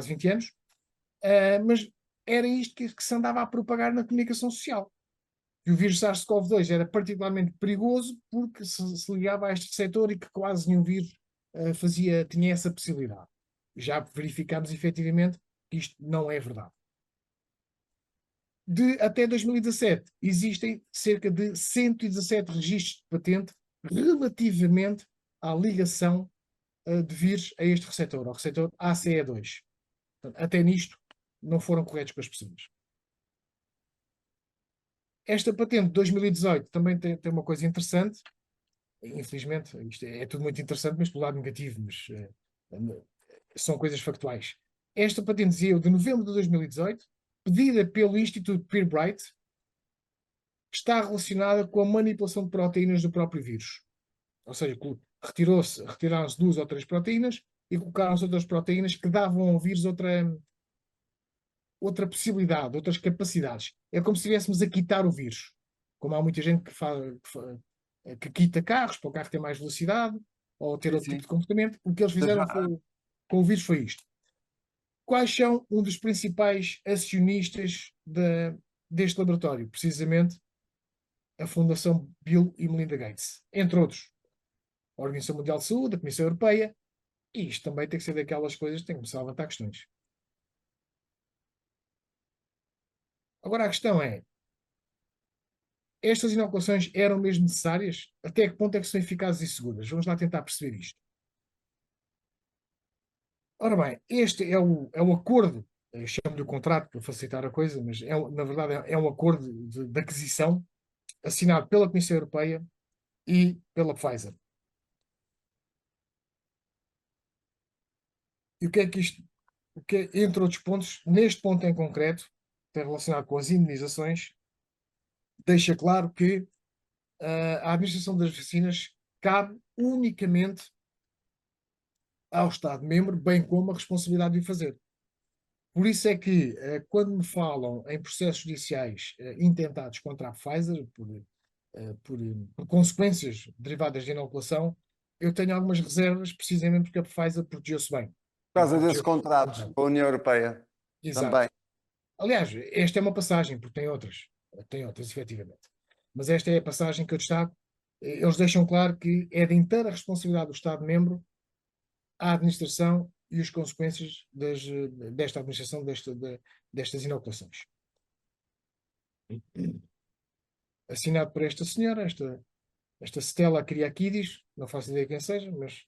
20 anos, mas era isto que se andava a propagar na comunicação social. E o vírus SARS-CoV-2 era particularmente perigoso porque se ligava a este receptor e que quase nenhum vírus tinha essa possibilidade. Já verificámos efetivamente que isto não é verdade. Até 2017 existem cerca de 117 registros de patente relativamente à ligação de vírus a este receptor, ao receptor ACE2. Portanto, até nisto não foram corretos com as pessoas. Esta patente de 2018 também tem uma coisa interessante. Infelizmente, isto é tudo muito interessante, mas pelo lado negativo, mas são coisas factuais. Esta patente dizia de novembro de 2018, pedida pelo Instituto Pirbright, está relacionada com a manipulação de proteínas do próprio vírus. Ou seja, retiraram-se 2 ou 3 proteínas e colocaram-se outras proteínas que davam ao vírus outra possibilidade, outras capacidades. É como se estivéssemos a quitar o vírus. Como há muita gente que quita carros para o carro ter mais velocidade ou ter outro tipo de comportamento, o que eles fizeram com o vírus foi isto. Quais são um dos principais acionistas deste laboratório? Precisamente a Fundação Bill e Melinda Gates, entre outros. A Organização Mundial de Saúde, a Comissão Europeia, e isto também tem que ser daquelas coisas que tem que começar a levantar questões. Agora a questão é, estas inoculações eram mesmo necessárias? Até que ponto é que são eficazes e seguras? Vamos lá tentar perceber isto. Ora bem, este é o acordo, chamo-lhe o contrato para facilitar a coisa, mas na verdade é um acordo de aquisição assinado pela Comissão Europeia e pela Pfizer. E o que é que isto, entre outros pontos, neste ponto em concreto, tem relacionado com as imunizações, deixa claro que a administração das vacinas cabe unicamente ao Estado-membro, bem como a responsabilidade de o fazer. Por isso é que, quando me falam em processos judiciais intentados contra a Pfizer, por consequências derivadas de inoculação, eu tenho algumas reservas, precisamente porque a Pfizer protegeu-se bem. Por causa desse contrato com a União Europeia. Exato. Também. Aliás, esta é uma passagem, porque tem outras, efetivamente. Mas esta é a passagem que eu destaco. Eles deixam claro que é de inteira responsabilidade do Estado-membro a administração e as consequências desta administração, destas inoculações. Assinado por esta senhora, esta Stella Kyriakides, não faço ideia quem seja, mas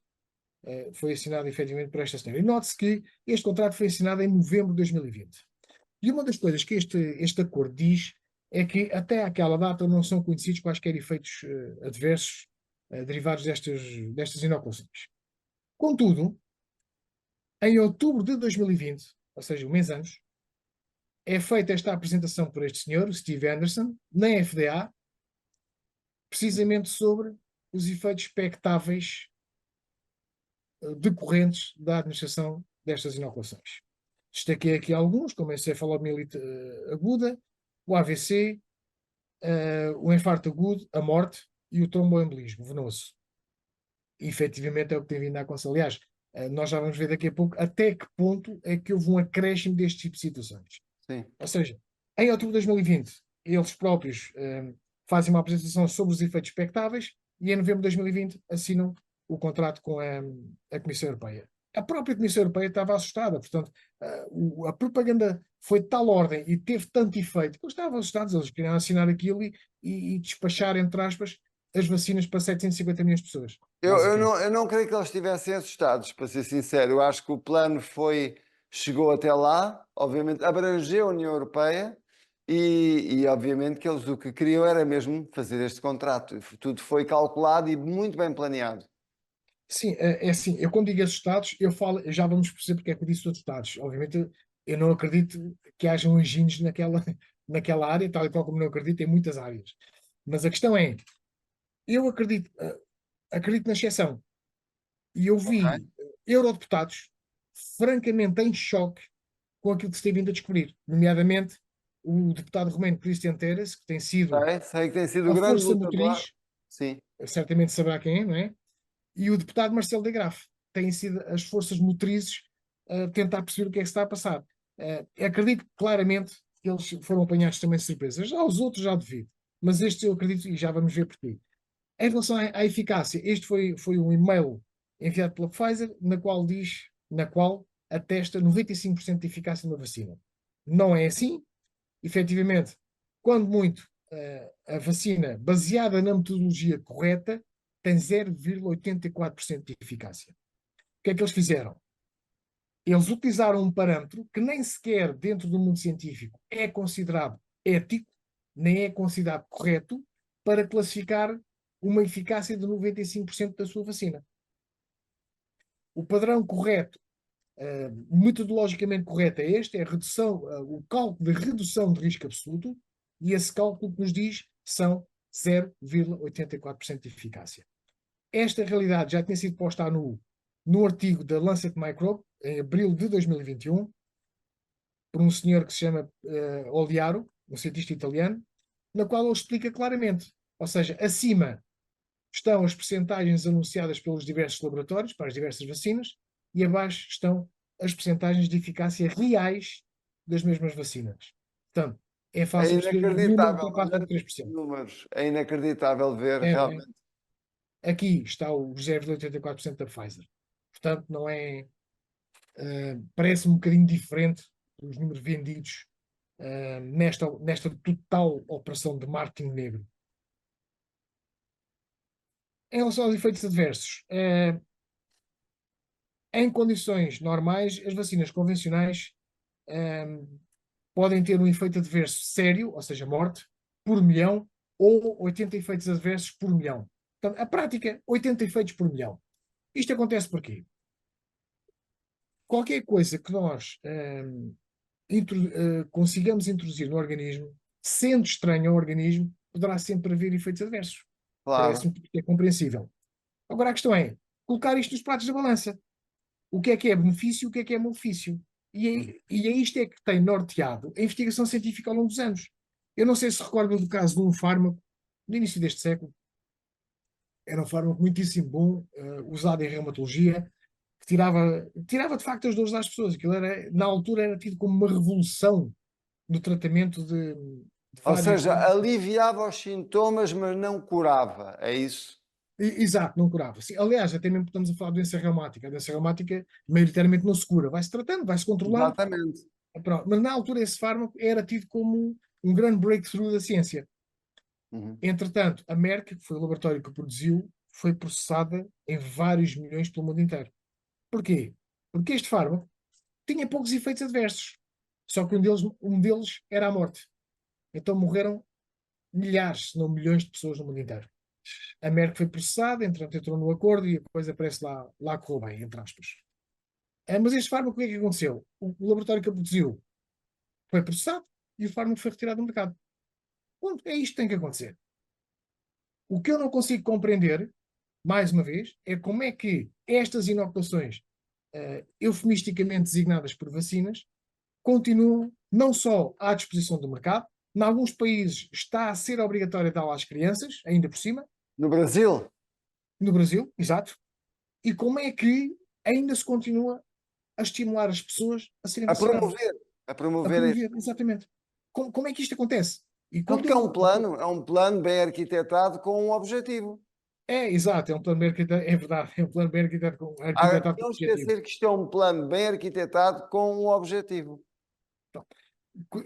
foi assinado efetivamente por esta senhora. E note-se que este contrato foi assinado em novembro de 2020. E uma das coisas que este acordo diz é que até àquela data não são conhecidos quaisquer efeitos adversos derivados destas inoculações. Contudo, em outubro de 2020, ou seja, um mês antes, é feita esta apresentação por este senhor, Steve Anderson, na FDA, precisamente sobre os efeitos expectáveis decorrentes da administração destas inoculações. Destaquei aqui alguns, como a encefalomielite aguda, o AVC, o infarto agudo, a morte e o tromboembolismo venoso. E, efetivamente é o que tem vindo a acontecer. Aliás, nós já vamos ver daqui a pouco até que ponto é que houve um acréscimo deste tipo de situações. Sim. Ou seja, em outubro de 2020, eles próprios fazem uma apresentação sobre os efeitos expectáveis e em novembro de 2020 assinam o contrato com a Comissão Europeia. A própria Comissão Europeia estava assustada, portanto, a propaganda foi de tal ordem e teve tanto efeito que eles estavam assustados, eles queriam assinar aquilo e despachar, entre aspas, as vacinas para 750 milhões de pessoas. Eu não creio que eles estivessem assustados, para ser sincero. Eu acho que o plano chegou até lá, obviamente abrangeu a União Europeia e obviamente que eles o que queriam era mesmo fazer este contrato. Tudo foi calculado e muito bem planeado. Sim, é assim, eu quando digo assustados, já vamos perceber porque é que eu disse assustados. Obviamente, eu não acredito que hajam anjinhos naquela área, tal e qual como não acredito em muitas áreas. Mas a questão é, eu acredito na exceção. E eu vi eurodeputados francamente em choque com aquilo que se tem vindo a descobrir, nomeadamente o deputado romeno Cristian Teres, que tem sido Sei que tem sido o a grande força lutador. motriz, Sim. certamente saberá quem é, não é? E o deputado Marcelo de Graaf, têm sido as forças motrizes a tentar perceber o que é que se está a passar. Acredito claramente que eles foram apanhados também de surpresas. Já os outros já devido, mas estes eu acredito e já vamos ver porquê. Em relação à eficácia, este foi um e-mail enviado pela Pfizer, na qual atesta 95% de eficácia na vacina. Não é assim. Efetivamente, quando muito, a vacina baseada na metodologia correta tem 0,84% de eficácia. O que é que eles fizeram? Eles utilizaram um parâmetro que nem sequer dentro do mundo científico é considerado ético, nem é considerado correto para classificar uma eficácia de 95% da sua vacina. O padrão correto, metodologicamente correto é este, é o cálculo de redução de risco absoluto, e esse cálculo que nos diz são 0,84% de eficácia. Esta realidade já tinha sido posta à nu no artigo da Lancet Microbe, em abril de 2021, por um senhor que se chama Oliaro, um cientista italiano, na qual ele explica claramente, ou seja, acima estão as percentagens anunciadas pelos diversos laboratórios para as diversas vacinas e abaixo estão as percentagens de eficácia reais das mesmas vacinas. Portanto, é É fácil perceber, o número inacreditável, está quase a olhando os 3%. números. É inacreditável ver É, não é? realmente. Aqui está o 0,84% da Pfizer. Portanto, não é. Parece um bocadinho diferente dos números vendidos nesta total operação de marketing negro. Em relação aos efeitos adversos, em condições normais, as vacinas convencionais podem ter um efeito adverso sério, ou seja, morte, por milhão, ou 80 efeitos adversos por milhão. Portanto, a prática, 80 efeitos por milhão. Isto acontece porquê? Qualquer coisa que nós consigamos introduzir no organismo, sendo estranho ao organismo, poderá sempre haver efeitos adversos. Claro. Parece-me que é compreensível. Agora a questão é colocar isto nos pratos da balança. O que é benefício e o que é malefício? E é isto é que tem norteado a investigação científica ao longo dos anos. Eu não sei se recordam do caso de um fármaco, no início deste século, era um fármaco muitíssimo bom, usado em reumatologia, que tirava de facto as dores das pessoas. Aquilo era, na altura era tido como uma revolução no tratamento de Ou vários. seja, aliviava os sintomas, mas não curava. É isso? Exato, não curava. Sim, aliás, até mesmo estamos a falar de doença reumática. A doença reumática, maioritariamente, não se cura. Vai-se tratando, vai-se controlando. Exatamente. Pronto. Mas na altura, esse fármaco era tido como um grande breakthrough da ciência. Uhum. Entretanto, a Merck, que foi o laboratório que o produziu, foi processada em vários milhões pelo mundo inteiro. Porquê? Porque este fármaco tinha poucos efeitos adversos. Só que um deles era a morte. Então morreram milhares, se não milhões de pessoas no mundo inteiro. A Merck foi processada, entretanto entrou no acordo e a coisa parece lá correu bem, entre aspas. Mas este fármaco, o que é que aconteceu? O laboratório que a produziu foi processado e o fármaco foi retirado do mercado. Ponto. É isto que tem que acontecer. O que eu não consigo compreender, mais uma vez, é como é que estas inoculações, eufemisticamente designadas por vacinas, continuam não só à disposição do mercado, em alguns países está a ser obrigatório dar às crianças, ainda por cima, No Brasil, no Brasil, exato, e como é que ainda se continua a estimular as pessoas a serem a vacinadas, promover, a a promover. promover, exatamente. Como é que isto acontece? E Não, quando porque é um plano bem arquitetado com um objetivo. exato, é um plano bem arquitetado, é verdade, é um plano bem arquitetado com, Há arquitetado que com não objetivo. esquecer que isto é um plano bem arquitetado com um objetivo.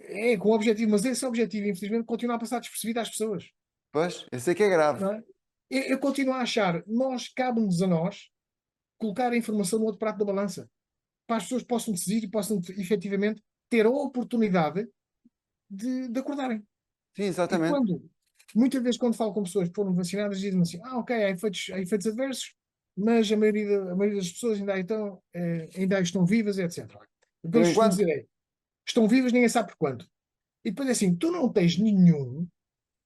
É com objetivo, mas esse objetivo, infelizmente, continua a passar despercebido às pessoas. Pois, eu sei que é grave. Não é? Eu continuo a achar, cabe-nos a nós colocar a informação no outro prato da balança, para as pessoas possam decidir e possam efetivamente ter a oportunidade de acordarem. Sim, E exatamente. muitas vezes, quando falo com pessoas que foram vacinadas, dizem assim: ok, há efeitos adversos, mas a maioria das pessoas ainda estão vivas, etc. O que eu Por lhes costumo enquanto, dizer é: estão vivas, ninguém sabe por quanto. E depois é assim: tu não tens nenhum,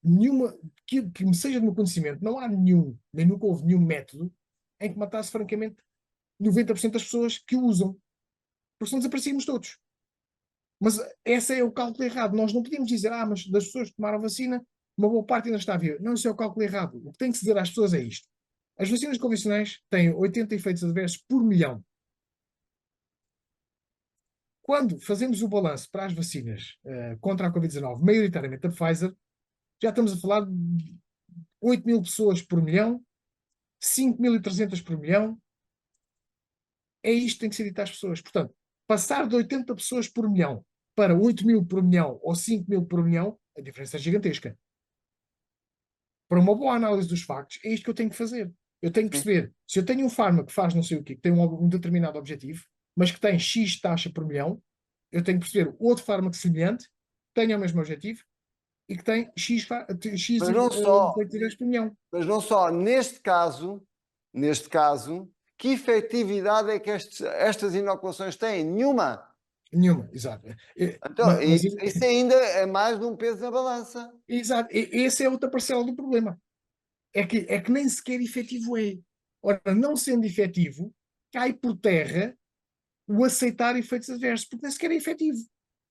nenhuma, que me seja de meu conhecimento, não há nenhum, nem nunca houve nenhum método em que matasse, francamente, 90% das pessoas que o usam. Porque senão desaparecíamos todos. Mas esse é o cálculo errado. Nós não podemos dizer, mas das pessoas que tomaram vacina, uma boa parte ainda está viva. Não, isso é o cálculo errado. O que tem que se dizer às pessoas é isto. As vacinas convencionais têm 80 efeitos adversos por milhão. Quando fazemos o balanço para as vacinas contra a Covid-19, maioritariamente a Pfizer, já estamos a falar de 8.000 pessoas por milhão, 5.300 por milhão. É isto que tem que ser dito às pessoas. Portanto, passar de 80 pessoas por milhão para 8.000 por milhão ou 5.000 por milhão, a diferença é gigantesca. Para uma boa análise dos factos, é isto que eu tenho que fazer. Eu tenho que Sim. perceber, se eu tenho um fármaco que faz não sei o quê, que tem um determinado objetivo, mas que tem X taxa por milhão, eu tenho que perceber outro fármaco semelhante, que tenha o mesmo objetivo e que tem X Mas não só, efeitos por milhão. mas não só, neste caso, que efetividade é que estas inoculações têm? Nenhuma. Nenhuma, exato. Então, Mas, isso ainda é mais de um peso na balança. exato, essa é outra parcela do problema. É que nem sequer efetivo é. Ora, não sendo efetivo, cai por terra o aceitar efeitos adversos, porque nem sequer é efetivo.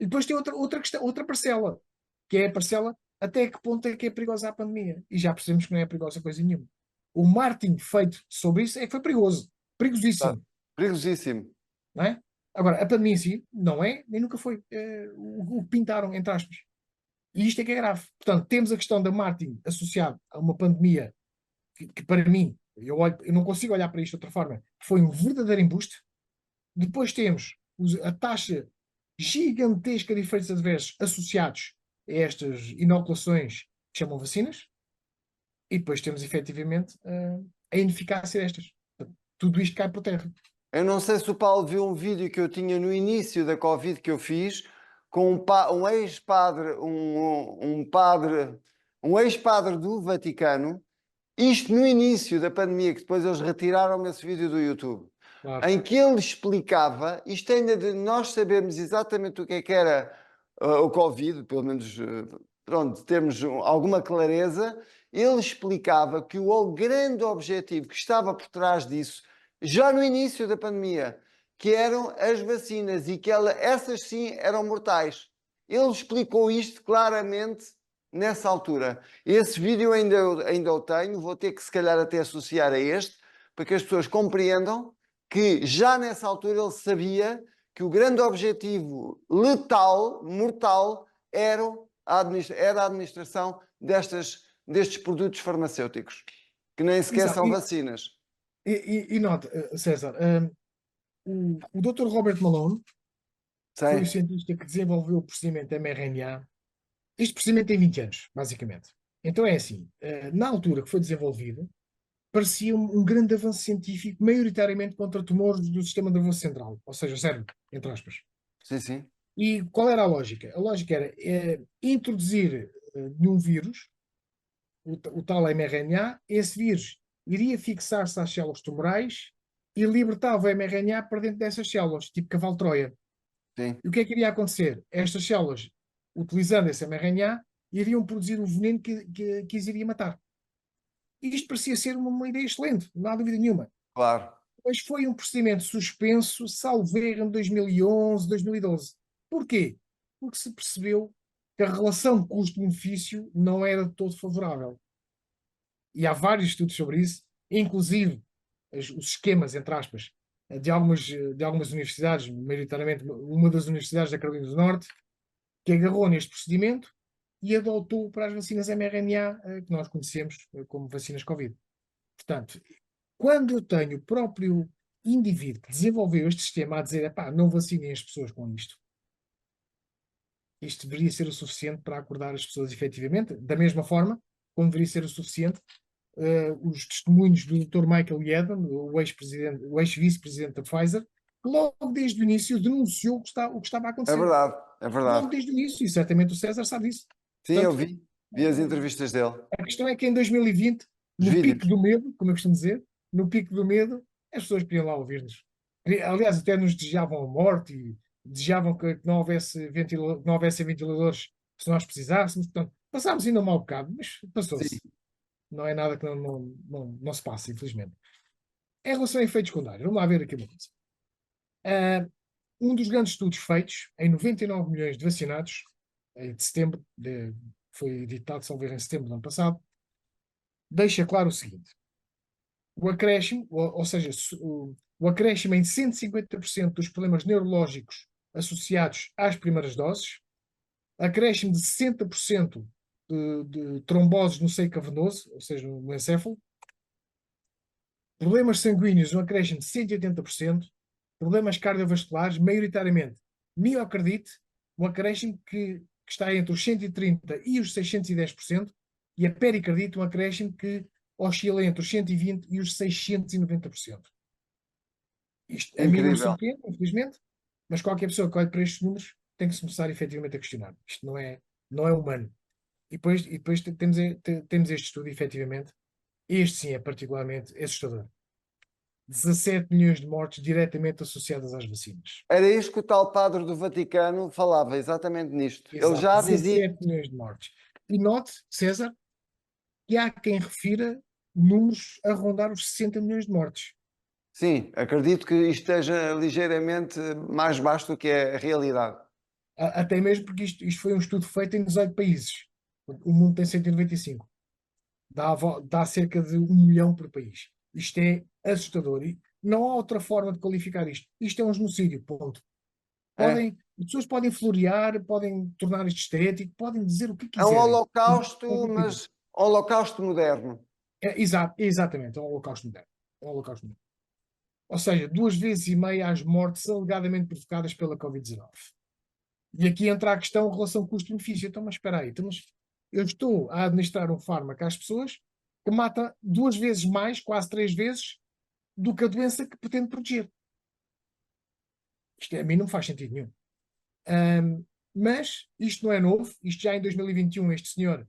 E depois tem outra questão, outra parcela, que é a parcela até que ponto é que é perigosa a pandemia. E já percebemos que não é perigosa coisa nenhuma. O marketing feito sobre isso é que foi perigoso. Tá. Perigosíssimo. Perigosíssimo. Não é? Agora, a pandemia em si não é, nem nunca foi o que pintaram, entre aspas. E isto é que é grave. Portanto, temos a questão da marketing associado a uma pandemia que para mim, eu não consigo olhar para isto de outra forma, foi um verdadeiro embuste. Depois temos a taxa gigantesca de efeitos adversos associados a estas inoculações que chamam vacinas, e depois temos efetivamente a ineficácia destas. Tudo isto cai por terra. Eu não sei se o Paulo viu um vídeo que eu tinha no início da Covid que eu fiz com um ex-padre, um ex-padre do Vaticano, isto no início da pandemia, que depois eles retiraram esse vídeo do YouTube, Claro. em que ele explicava, isto ainda de nós sabermos exatamente o que era o Covid, pelo menos, pronto, termos alguma clareza, ele explicava que o grande objetivo que estava por trás disso, já no início da pandemia, que eram as vacinas e que essas sim eram mortais. Ele explicou isto claramente nessa altura. Esse vídeo ainda o tenho, vou ter que se calhar até associar a este, para que as pessoas compreendam que já nessa altura ele sabia que o grande objetivo letal, mortal, era a administração destes produtos farmacêuticos, que nem sequer Exato. são vacinas. E nota, César, o Dr. Robert Malone foi o Sei, cientista que desenvolveu o procedimento mRNA. Este procedimento tem 20 anos, basicamente. Então é assim, na altura que foi desenvolvido, parecia um grande avanço científico, maioritariamente contra tumores do sistema nervoso central, ou seja, cérebro, entre aspas. sim, sim. E qual era a lógica? A lógica era introduzir num vírus, o tal mRNA, esse vírus iria fixar-se às células tumorais e libertava o mRNA para dentro dessas células, tipo cavalo de Troia. Sim. E o que é que iria acontecer? Estas células, utilizando esse mRNA, iriam produzir o veneno que as iria matar. E isto parecia ser uma ideia excelente, não há dúvida nenhuma. Claro. Mas foi um procedimento suspenso, salvo erro, em 2011, 2012. Porquê? Porque se percebeu que a relação custo-benefício não era de todo favorável. E há vários estudos sobre isso, inclusive os esquemas, entre aspas, de algumas universidades, maioritariamente uma das universidades da Carolina do Norte, que agarrou neste procedimento e adotou para as vacinas mRNA que nós conhecemos como vacinas Covid. Portanto, quando eu tenho o próprio indivíduo que desenvolveu este sistema a dizer, epá, não vacinem as pessoas com isto deveria ser o suficiente para acordar as pessoas efetivamente, da mesma forma como deveria ser o suficiente os testemunhos do Dr. Michael Yeadon, o ex-presidente, o ex-vice-presidente da Pfizer, que logo desde o início denunciou o que estava a É acontecer. verdade, é Logo verdade. desde o início, e certamente o César sabe isso. Sim, eu Portanto, vi as entrevistas dele, a questão é que em 2020, os no pico vídeos. do medo, como eu costumo dizer, no pico do medo, as pessoas queriam lá ouvir-nos. Aliás, até nos desejavam a morte e desejavam que não houvesse ventiladores se nós precisássemos. Portanto, Passámos ainda um mau bocado, mas passou-se. Sim. Não é nada que não se passe, infelizmente. Em relação a efeitos secundários, vamos lá ver aqui uma coisa. Um dos grandes estudos feitos, em 99 milhões de vacinados, de setembro, foi editado, salvo erro, em setembro do ano passado, deixa claro o seguinte: o acréscimo, ou seja, o acréscimo em 150% dos problemas neurológicos associados às primeiras doses, acréscimo de 60% de tromboses no seio cavernoso, ou seja, no encéfalo, problemas sanguíneos, um acréscimo de 180%, problemas cardiovasculares, maioritariamente miocardite, um acréscimo que está entre os 130% e os 610%, e a pericardite, um acréscimo que oscila entre os 120% e os 690%. Isto a mim não me Incrível. surpreende, infelizmente, mas qualquer pessoa que olhe para estes números tem que se começar efetivamente a questionar. Isto não é humano. E depois temos este estudo, efetivamente. Este sim é particularmente assustador. 17 milhões de mortes diretamente associadas às vacinas. Era isto que o tal padre do Vaticano falava, exatamente nisto. Ele Exato, já dizia. 17 milhões de mortes. E note, César, que há quem refira números a rondar os 60 milhões de mortes. Sim, acredito que isto esteja ligeiramente mais baixo do que é a realidade. Até mesmo porque isto foi um estudo feito em 18 países. O mundo tem 195. Dá cerca de 1 milhão por país. Isto é assustador. E não há outra forma de qualificar isto. Isto é um genocídio, ponto. É, As pessoas podem florear, podem tornar isto estético, podem dizer o que é um quiserem. holocausto, mas holocausto moderno. Exatamente, é um holocausto moderno. É um holocausto moderno. Ou seja, 2 vezes e meia as mortes alegadamente provocadas pela Covid-19. E aqui entra a questão relação custo-benefício. Então, mas espera aí, eu estou a administrar um fármaco às pessoas que mata 2 vezes mais, quase 3 vezes, do que a doença que pretende proteger. Isto a mim não faz sentido nenhum. Mas isto não é novo. Isto já em 2021 este senhor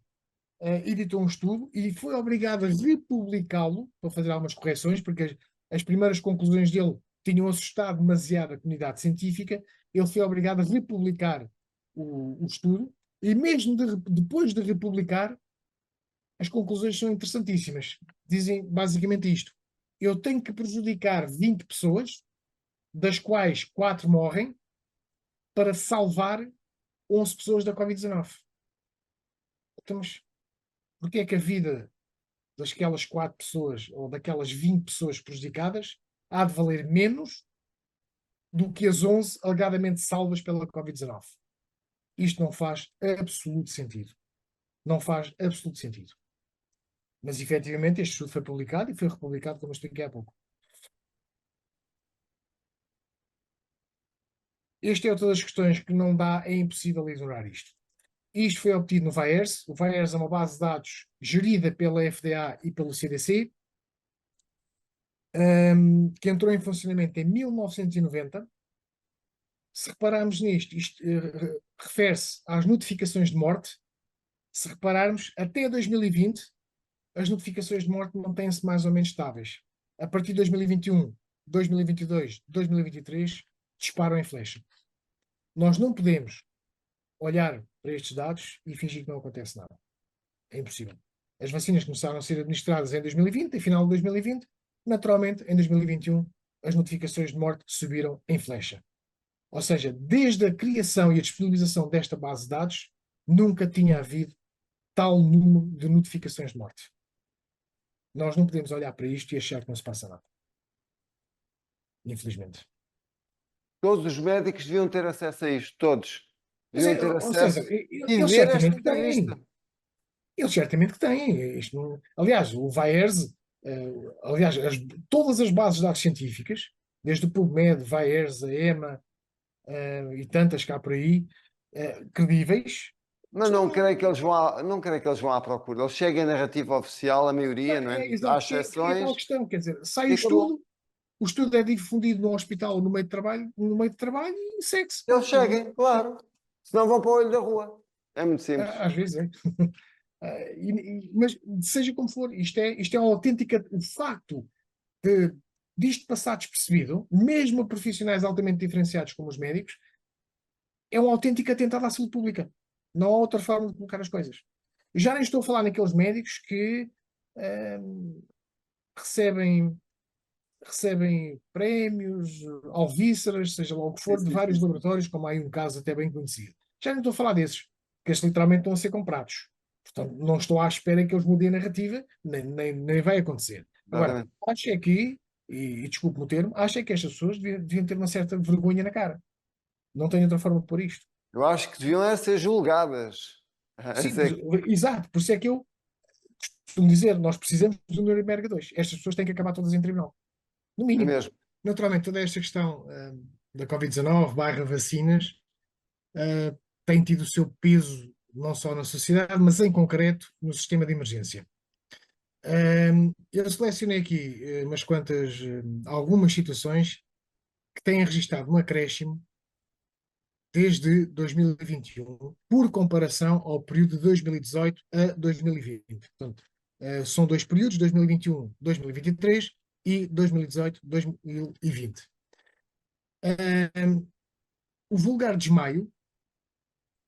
editou um estudo e foi obrigado a republicá-lo para fazer algumas correções, porque as primeiras conclusões dele tinham assustado demasiado a comunidade científica. Ele foi obrigado a republicar o estudo e mesmo depois de republicar, as conclusões são interessantíssimas. Dizem basicamente isto: eu tenho que prejudicar 20 pessoas, das quais 4 morrem, para salvar 11 pessoas da Covid-19. Então, mas porquê é que a vida daquelas 4 pessoas ou daquelas 20 pessoas prejudicadas há de valer menos do que as 11 alegadamente salvas pela Covid-19? Isto não faz absoluto sentido. Não faz absoluto sentido. Mas, efetivamente, este estudo foi publicado e foi republicado, como eu expliquei há pouco. Este é outra das questões que não dá, é impossível ignorar isto. Isto foi obtido no VAERS. O VAERS é uma base de dados gerida pela FDA e pelo CDC, que entrou em funcionamento em 1990. Se repararmos nisto, isto refere-se às notificações de morte. Se repararmos, até 2020, as notificações de morte mantêm-se mais ou menos estáveis. A partir de 2021, 2022, 2023, disparam em flecha. Nós não podemos olhar para estes dados e fingir que não acontece nada. É impossível. As vacinas começaram a ser administradas em 2020, em final de 2020. Naturalmente, em 2021, as notificações de morte subiram em flecha. Ou seja, desde a criação e a disponibilização desta base de dados, nunca tinha havido tal número de notificações de morte. Nós não podemos olhar para isto e achar que não se passa nada. Infelizmente. Todos os médicos deviam ter acesso a isto, todos. Mas Deviam ter ou seja, acesso e eles ver esta certamente que têm. entrevista. Eles certamente que têm. Aliás, o VAERS, aliás, todas as bases de dados científicas, desde o PubMed, VAERS, a EMA, e tantas cá por aí, credíveis, Mas não estão. creio que eles vão não creio que eles vão à procura. Eles chegam à narrativa oficial, a maioria, não é? Há Exato, que é a tal exceções questão, quer dizer, sai e acabou. o estudo é difundido no hospital no meio de trabalho e segue-se. Eles Pronto, cheguem, claro. Senão vão para o olho da rua. É muito simples. às vezes é. Mas seja como for, isto é uma autêntica. O facto disto passar despercebido, mesmo a profissionais altamente diferenciados como os médicos, é um autêntico atentado à saúde pública. Não há outra forma de colocar as coisas. Já nem estou a falar naqueles médicos que ehm, recebem, recebem prémios, alvíceras, seja lá o que Sim, for, de sim, vários sim. laboratórios, como há aí um caso até bem conhecido. Já nem estou a falar desses, que estes literalmente estão a ser comprados. Portanto, não estou à espera que eles mudem a narrativa, nem vai acontecer. Agora, Exatamente. acho é que, e desculpe-me o termo, acho é que estas pessoas deviam ter uma certa vergonha na cara. Não tenho outra forma de pôr isto. Eu acho que deviam ser julgadas. Sim, Essa é exato, por isso é que eu costumo dizer, nós precisamos do Nuremberg 2. Estas pessoas têm que acabar todas em tribunal. No é mínimo. mesmo. Naturalmente, toda esta questão da Covid-19 barra vacinas tem tido o seu peso não só na sociedade, mas em concreto no sistema de emergência. Eu selecionei aqui algumas situações que têm registado um acréscimo desde 2021, por comparação ao período de 2018 a 2020. Portanto, são dois períodos, 2021, 2023 e 2018, 2020. O vulgar desmaio,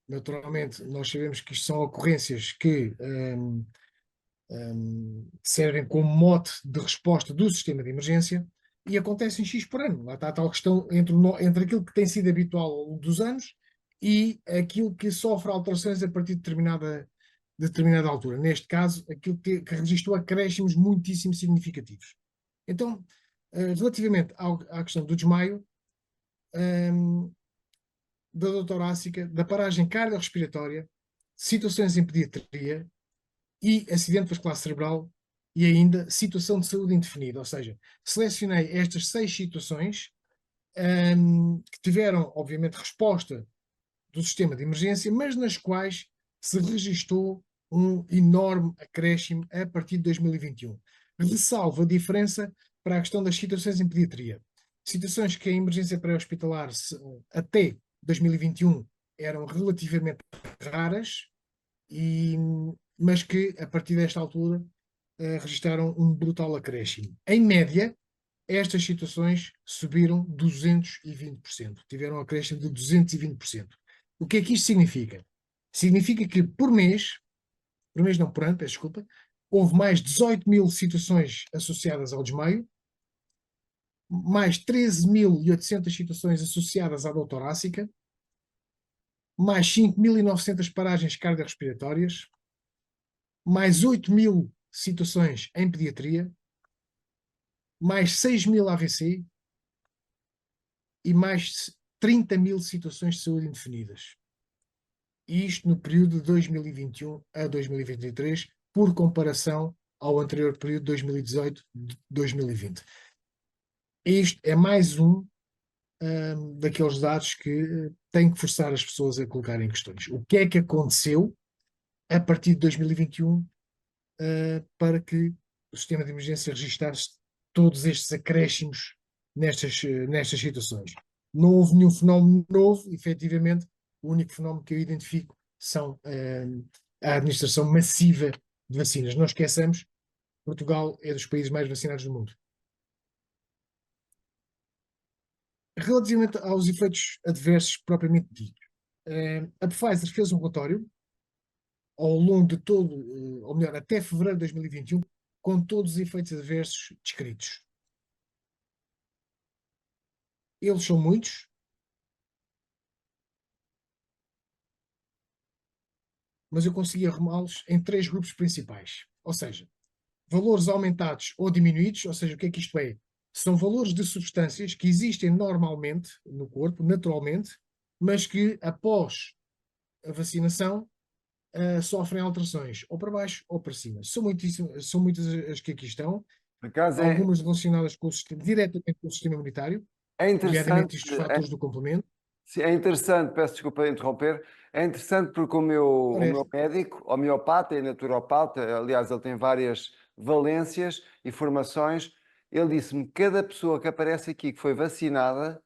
naturalmente, nós sabemos que isto são ocorrências que servem como mote de resposta do sistema de emergência e acontecem X por ano. Lá está a tal questão entre aquilo que tem sido habitual ao longo dos anos e aquilo que sofre alterações a partir de determinada altura. Neste caso, aquilo que registrou acréscimos muitíssimo significativos. Então, relativamente à questão do desmaio, hum, da dor torácica, da paragem cardiorrespiratória, situações em pediatria e acidente vascular cerebral e ainda situação de saúde indefinida. Ou seja, selecionei estas 6 situações que tiveram, obviamente, resposta do sistema de emergência, mas nas quais se registou um enorme acréscimo a partir de 2021. Ressalvo a diferença para a questão das situações em pediatria. Situações que a emergência pré-hospitalar até 2021 eram relativamente raras, mas que a partir desta altura registaram um brutal acréscimo. Em média, estas situações subiram 220%, tiveram um acréscimo de 220%. O que é que isto significa? Significa que por mês não, por ano, peço desculpa, houve mais 18 mil situações associadas ao desmaio, mais 13.800 situações associadas à dor torácica, mais 5.900 paragens cardiorrespiratórias, mais 8.000 situações em pediatria, mais 6.000 AVC e mais 30.000 situações de saúde indefinidas. E isto no período de 2021 a 2023, por comparação ao anterior período de 2018-2020. Isto é mais daqueles dados que tem que forçar as pessoas a colocarem questões. O que é que aconteceu a partir de 2021 para que o sistema de emergência registasse todos estes acréscimos nestas situações? Não houve nenhum fenómeno novo, efetivamente, o único fenómeno que eu identifico são a administração massiva de vacinas. Não esqueçamos, Portugal é dos países mais vacinados do mundo. Relativamente aos efeitos adversos propriamente ditos, a Pfizer fez um relatório ao longo de todo, ou melhor, até fevereiro de 2021, com todos os efeitos adversos descritos. Eles são muitos, mas eu consegui arrumá-los em 3 grupos principais. Ou seja, valores aumentados ou diminuídos, ou seja, o que é que isto é? São valores de substâncias que existem normalmente no corpo, naturalmente, mas que após a vacinação sofrem alterações, ou para baixo ou para cima. São muitas as que aqui estão, Por acaso algumas relacionadas diretamente com o sistema imunitário, é interessante, nomeadamente estes fatores do complemento. sim, é interessante, peço desculpa de interromper, é interessante porque o meu Parece, médico, homeopata e naturopata, aliás, ele tem várias valências e formações, ele disse-me que cada pessoa que aparece aqui que foi vacinada,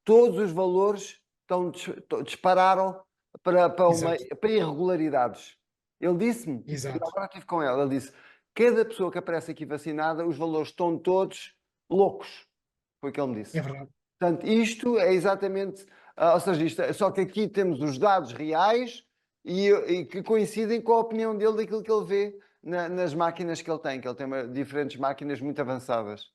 todos os valores dispararam exato, para irregularidades. Ele disse-me, e exato, agora estive com ele disse, cada pessoa que aparece aqui vacinada, os valores estão todos loucos. Foi o que ele me é disse. verdade. Portanto, isto é exatamente, ou seja, só que aqui temos os dados reais e que coincidem com a opinião dele daquilo que ele vê nas máquinas que ele tem, que ele tem diferentes máquinas muito avançadas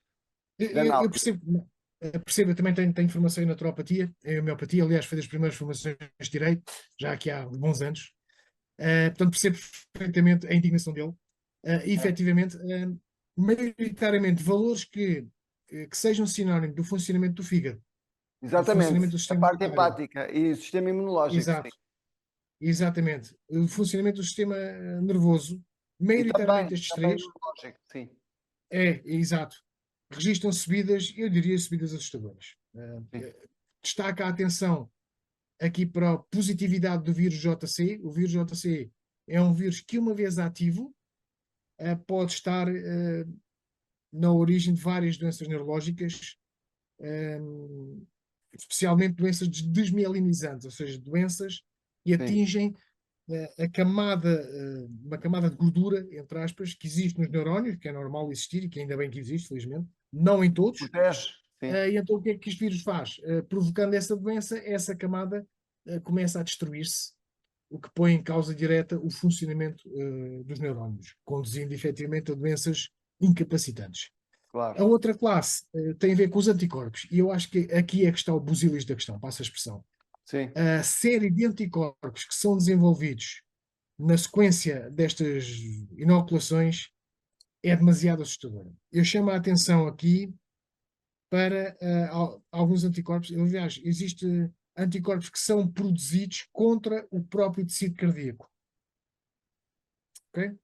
de Eu análise. percebo, eu também tenho formação em naturopatia, em homeopatia, aliás, foi das primeiras formações de direito, já aqui há bons anos. Portanto, percebo perfeitamente a indignação dele. E, É. efetivamente, maioritariamente, valores que sejam sinónimo do funcionamento do fígado, do Exatamente, funcionamento do a sistema parte imunitário. empática e o sistema imunológico, sim. Exato, exatamente. O funcionamento do sistema nervoso, E maioritariamente estes também três, imunológico, sim. exato, registram subidas, eu diria subidas assustadoras. Sim. Destaca a atenção aqui para a positividade do vírus JC. O vírus JC é um vírus que, uma vez ativo, pode estar na origem de várias doenças neurológicas, especialmente doenças desmielinizantes, ou seja, doenças que Sim. atingem a camada, uma camada de gordura, entre aspas, que existe nos neurónios, que é normal existir e que ainda bem que existe, felizmente, não em todos. Protege, sim. E então o que é que este vírus faz? Provocando essa doença, essa camada começa a destruir-se, o que põe em causa direta o funcionamento dos neurónios, conduzindo efetivamente a doenças incapacitantes. A Claro. outra classe tem a ver com os anticorpos, e eu acho que aqui é que está o busilis da questão, passa a expressão. Sim. A série de anticorpos que são desenvolvidos na sequência destas inoculações é demasiado assustadora. Eu chamo a atenção aqui para alguns anticorpos. Aliás, existem anticorpos que são produzidos contra o próprio tecido cardíaco. Okay?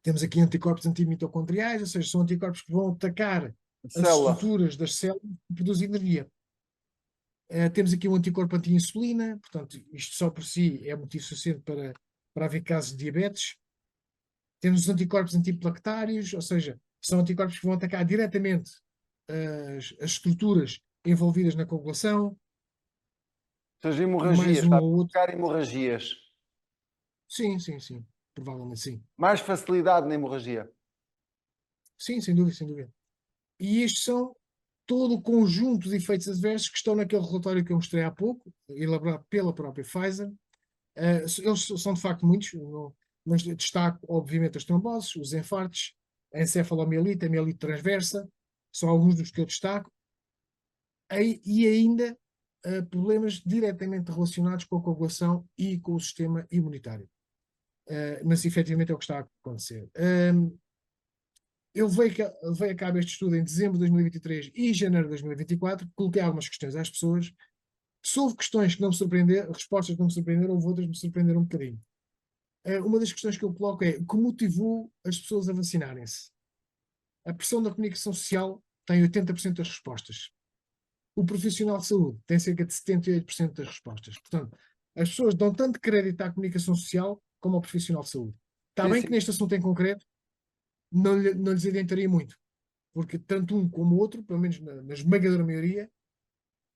Temos aqui anticorpos antimitocondriais, ou seja, são anticorpos que vão atacar as Célula. estruturas das células e produzir energia. Temos aqui um anticorpo anti-insulina, portanto, isto só por si é motivo suficiente para haver casos de diabetes. Temos os anticorpos antiplaquetários, ou seja, são anticorpos que vão atacar diretamente as estruturas envolvidas na coagulação, Ou seja, e mais hemorragias, um está a ou outro. provocar hemorragias. Sim, sim, sim. Provavelmente sim. Mais facilidade na hemorragia. Sim, sem dúvida, sem dúvida. E estes são todo o conjunto de efeitos adversos que estão naquele relatório que eu mostrei há pouco, elaborado pela própria Pfizer. Eles são de facto muitos, mas destaco, obviamente, as tromboses, os infartos, a encefalomielite, a mielite transversa, são alguns dos que eu destaco, e ainda problemas diretamente relacionados com a coagulação e com o sistema imunitário. Mas efetivamente é o que está a acontecer. Eu levei a cabo este estudo em dezembro de 2023 e janeiro de 2024, coloquei algumas questões às pessoas. Se houve questões que não me surpreenderam, respostas que não me surpreenderam, houve outras que me surpreenderam um bocadinho. Uma das questões que eu coloco é o que motivou as pessoas a vacinarem-se? A pressão da comunicação social tem 80% das respostas. O profissional de saúde tem cerca de 78% das respostas. Portanto, as pessoas dão tanto crédito à comunicação social como ao profissional de saúde. Está Sim, bem sim. que neste assunto em concreto não lhes adiantaria muito, porque tanto um como o outro, pelo menos na esmagadora maioria,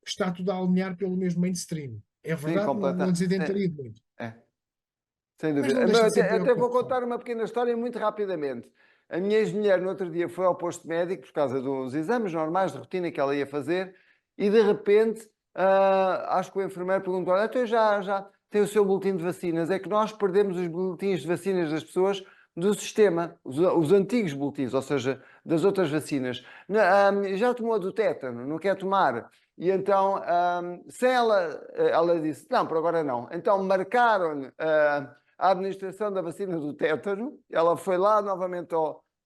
está tudo a alinhar pelo mesmo mainstream. É Sim, verdade, não completa. lhes Sim. adiantaria muito. É, sem Mas dúvida. não Mas deixa de ser até vou preocupante. contar uma pequena história muito rapidamente. A minha ex-mulher, no outro dia, foi ao posto médico por causa dos exames normais de rotina que ela ia fazer e, de repente, acho que o enfermeiro perguntou: olha, então já tem o seu boletim de vacinas. É que nós perdemos os boletins de vacinas das pessoas do sistema, os antigos boletins, ou seja, das outras vacinas. Já tomou a do tétano, não quer tomar? E então, sem ela disse, não, por agora não. Então marcaram-lhe a administração da vacina do tétano, ela foi lá novamente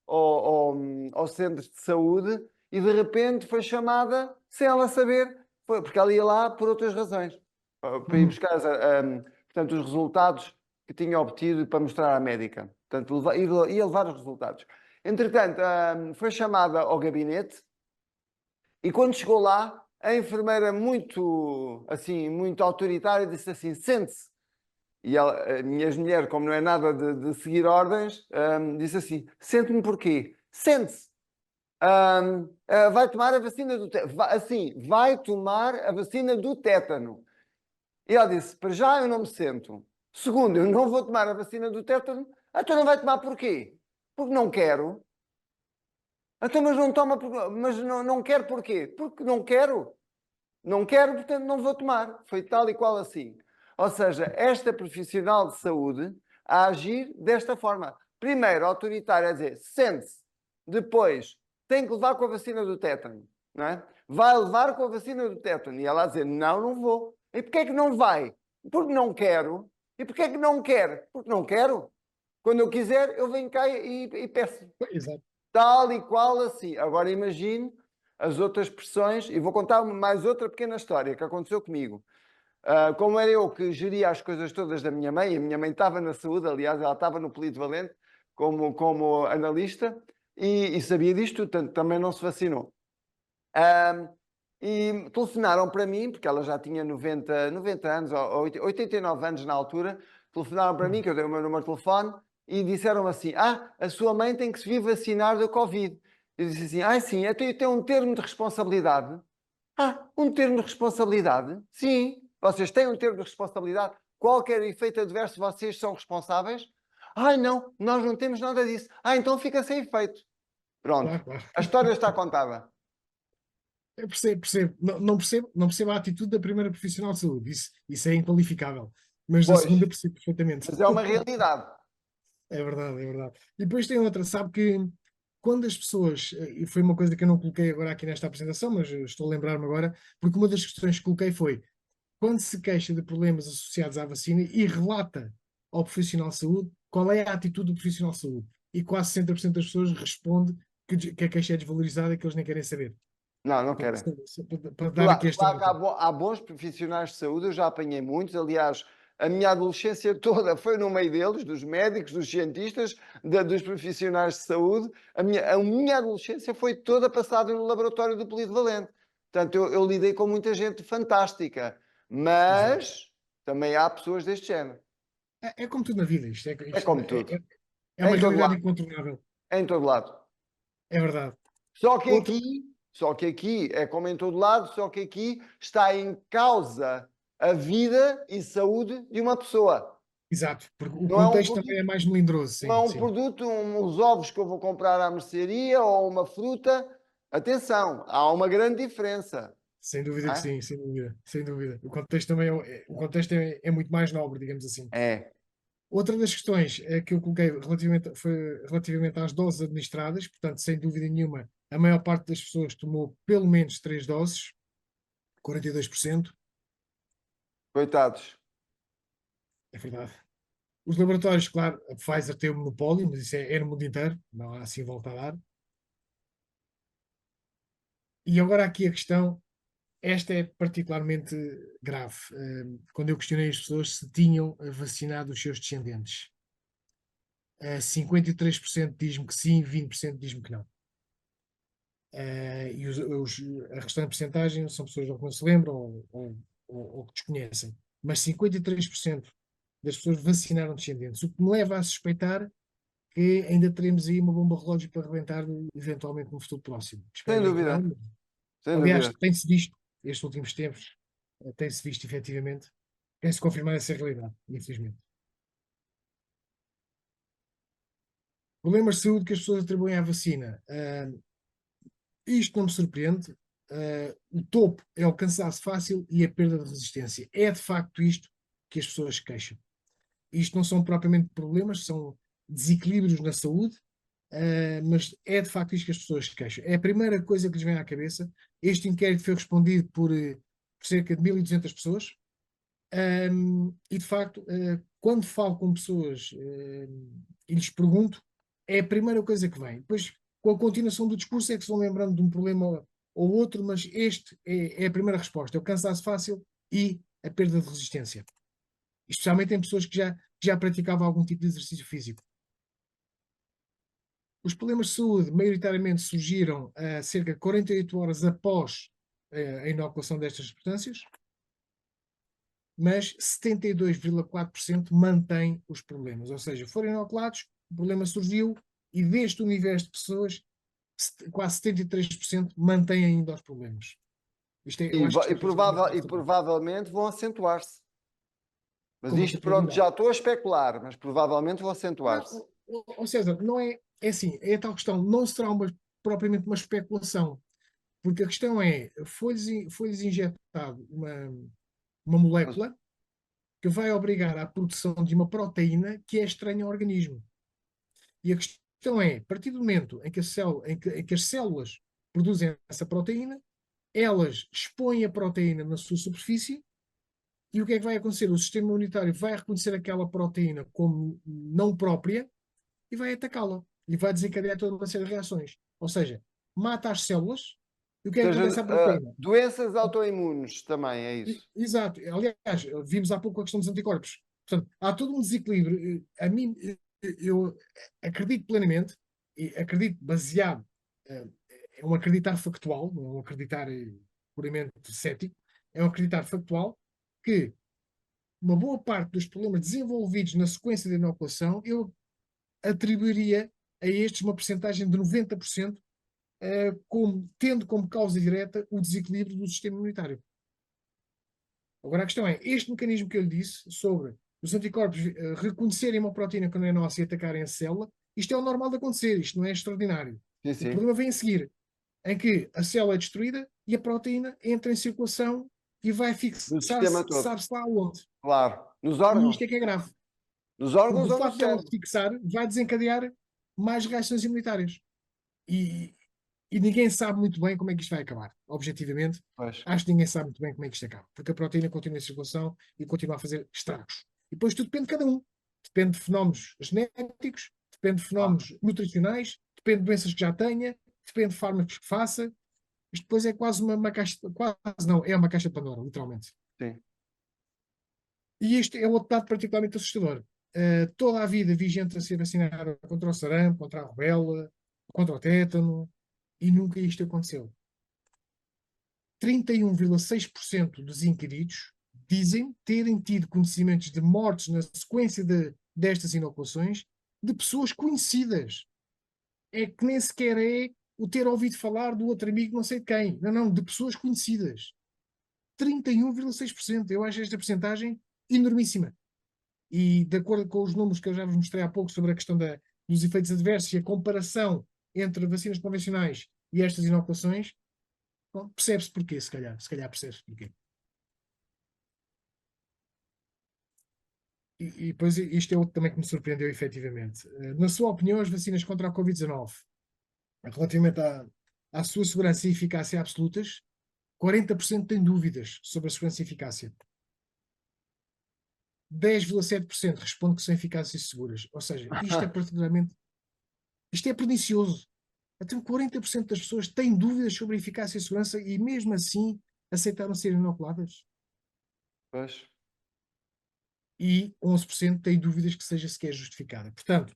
ao centro de saúde e de repente foi chamada sem ela saber, porque ela ia lá por outras razões, para ir buscar portanto, os resultados que tinha obtido para mostrar à médica. Portanto, ia levar os resultados. Entretanto, foi chamada ao gabinete e quando chegou lá, a enfermeira muito, assim, muito autoritária disse assim, sente-se. E ela, a minha mulher, como não é nada de seguir ordens, disse assim, sente-me porquê? Sente-se. Vai tomar a vacina do tétano. Assim, vai tomar a vacina do tétano. E ela disse, para já eu não me sento. Segundo, eu não vou tomar a vacina do tétano. Então não vai tomar porquê? Porque não quero. Então, mas não toma, mas não quero porquê? Porque não quero. Não quero, portanto não vou tomar. Foi tal e qual assim. Ou seja, esta profissional de saúde a agir desta forma. Primeiro, autoritária, a dizer, sente-se. Depois, tem que levar com a vacina do tétano. Não é? Vai levar com a vacina do tétano. E ela a dizer, não, não vou. E porquê é que não vai? Porque não quero. E porquê é que não quer? Porque não quero. Quando eu quiser, eu venho cá e peço. Exato. Tal e qual assim. Agora imagine as outras pressões, e vou contar mais outra pequena história que aconteceu comigo. Como era eu que geria as coisas todas da minha mãe, a minha mãe estava na saúde, aliás, ela estava no Polivalente como analista e sabia disto, portanto também não se vacinou. E telefonaram para mim, porque ela já tinha 90 anos, ou 89 anos na altura, telefonaram para mim, que eu dei o meu número de telefone, e disseram assim, a sua mãe tem que se vir vacinar do Covid. Eu disse assim, sim, eu tenho um termo de responsabilidade. Um termo de responsabilidade? Sim, vocês têm um termo de responsabilidade. Qualquer efeito adverso, vocês são responsáveis? Não, nós não temos nada disso. Então fica sem efeito. Pronto, Claro, claro. a história está contada. Eu percebo. Não percebo a atitude da primeira profissional de saúde. Isso é inqualificável. Mas da Pois, segunda percebo perfeitamente. mas é uma realidade. É verdade, é verdade. E depois tem outra, sabe que quando as pessoas, e foi uma coisa que eu não coloquei agora aqui nesta apresentação, mas estou a lembrar-me agora, porque uma das questões que coloquei foi quando se queixa de problemas associados à vacina e relata ao profissional de saúde, qual é a atitude do profissional de saúde? E quase 60% das pessoas responde que a queixa é desvalorizada e que eles nem querem saber. Não querem. Para dar aqui esta Claro que nota. há bons profissionais de saúde, eu já apanhei muitos. Aliás, a minha adolescência toda foi no meio deles, dos médicos, dos cientistas, dos profissionais de saúde. A minha adolescência foi toda passada no laboratório do Polivalente. Portanto, eu lidei com muita gente fantástica, Exato. mas também há pessoas deste género. É como tudo na vida, isto é, É como tudo. é uma Em todo realidade lado. incontornável. Em todo lado. É verdade. Só que Outra, aqui, só que aqui, é como em todo lado, só que aqui está em causa a vida e saúde de uma pessoa. exato, porque o Não é um contexto também é produto, mais melindroso, não é sim, um sim. produto, uns ovos que eu vou comprar à mercearia ou uma fruta. Atenção, há uma grande diferença. Sem dúvida Não que é? sim, sem dúvida, sem dúvida. O contexto também o contexto é muito mais nobre, digamos assim. É. Outra das questões que eu coloquei foi relativamente às doses administradas, portanto, sem dúvida nenhuma, a maior parte das pessoas tomou pelo menos 3 doses, 42%, Coitados. é verdade. Os laboratórios, claro, a Pfizer tem o monopólio, mas isso é no mundo inteiro, não há assim volta a dar. E agora aqui a questão, esta é particularmente grave. Quando eu questionei as pessoas se tinham vacinado os seus descendentes. 53% diz-me que sim, 20% diz-me que não. E a restante porcentagem são pessoas que não se lembram ou que desconhecem. Mas 53% das pessoas vacinaram descendentes, o que me leva a suspeitar que ainda teremos aí uma bomba relógio para rebentar eventualmente no futuro próximo. Espero Sem bem que dúvida. não. Sem Aliás, dúvida. tem-se visto, estes últimos tempos, tem-se visto efetivamente, tem-se confirmado essa realidade, infelizmente. Problemas de saúde que as pessoas atribuem à vacina. Isto não me surpreende. O topo é o cansaço fácil e a perda de resistência. É de facto isto que as pessoas se queixam. Isto não são propriamente problemas, são desequilíbrios na saúde, mas é de facto isto que as pessoas se queixam. É a primeira coisa que lhes vem à cabeça. Este inquérito foi respondido por cerca de 1.200 pessoas. E de facto, quando falo com pessoas e lhes pergunto, é a primeira coisa que vem. Depois, com a continuação do discurso, é que se vão lembrando de um problema ou outro, mas este é a primeira resposta: é o cansaço fácil e a perda de resistência. Especialmente em pessoas que já praticavam algum tipo de exercício físico. Os problemas de saúde, maioritariamente, surgiram cerca de 48 horas após a inoculação destas substâncias, mas 72,4% mantém os problemas. Ou seja, foram inoculados, o problema surgiu e deste universo de pessoas, quase 73% mantém ainda os problemas. Eu acho que isto é extremamente E considerável. provavelmente vão acentuar-se. Mas Com muita isto, pronto, probabilidade. já estou a especular, mas provavelmente vão Não, acentuar-se. ou César, não é assim, é a tal questão, não será propriamente uma especulação, porque a questão é, foi-lhes injetado uma Mas, molécula que vai obrigar à produção de uma proteína que é estranha ao organismo. E a questão é, a partir do momento em que, em que as células produzem essa proteína, elas expõem a proteína na sua superfície e o que é que vai acontecer? O sistema imunitário vai reconhecer aquela proteína como não própria e vai atacá-la. E vai desencadear toda uma série de reações. Ou seja, mata as células e o que é Ou que acontece seja, à proteína? doenças autoimunes também, é isso. Exato. Aliás, vimos há pouco a questão dos anticorpos. Portanto, há todo um desequilíbrio. A mim, eu acredito plenamente, e acredito baseado, é um acreditar factual, não é um acreditar puramente cético, é um acreditar factual que uma boa parte dos problemas desenvolvidos na sequência da inoculação eu atribuiria a estes uma percentagem de 90%, tendo como causa direta o desequilíbrio do sistema imunitário. Agora a questão é, este mecanismo que eu lhe disse sobre os anticorpos reconhecerem uma proteína que não é nossa e atacarem a célula, isto é o normal de acontecer, isto não é extraordinário. Sim, O sim. problema vem a seguir, em que a célula é destruída e a proteína entra em circulação e vai Do sistema fixar-se, todo. sabe-se lá onde. Claro. Nos E isto é órgãos. que é grave. Nos Porque órgãos o ou no facto dela se cérebro. fixar vai desencadear mais reações imunitárias. E, e ninguém sabe muito bem como é que isto vai acabar. Objetivamente, Pois. acho que ninguém sabe muito bem como é que isto acaba. Porque a proteína continua em circulação e continua a fazer estragos. E depois tudo depende de cada um. Depende de fenómenos genéticos, depende de Claro. fenómenos nutricionais, depende de doenças que já tenha, depende de fármacos que faça. Isto depois é quase uma caixa, quase não, é uma caixa de Pandora, literalmente. Sim. E este é outro dado particularmente assustador. Toda a vida vi gente a ser vacinada contra o sarampo, contra a rubéola, contra o tétano, e nunca isto aconteceu. 31,6% dos inquiridos dizem terem tido conhecimentos de mortes na sequência destas inoculações de pessoas conhecidas. É que nem sequer é o ter ouvido falar do outro amigo não sei de quem. Não, não, de pessoas conhecidas. 31,6%. Eu acho esta percentagem enormíssima. E de acordo com os números que eu já vos mostrei há pouco sobre a questão dos efeitos adversos e a comparação entre vacinas convencionais e estas inoculações, bom, percebe-se porquê, se calhar. Se calhar percebe-se porquê. E depois isto é outro também que me surpreendeu efetivamente. Na sua opinião, as vacinas contra a Covid-19, relativamente à sua segurança e eficácia absolutas, 40% têm dúvidas sobre a segurança e eficácia. 10,7% responde que são eficazes e seguras. Ou seja, isto é particularmente. Isto é pernicioso. Até 40% das pessoas têm dúvidas sobre a eficácia e segurança e mesmo assim aceitaram ser inoculadas. Pois. E 11% têm dúvidas que seja sequer justificada. Portanto,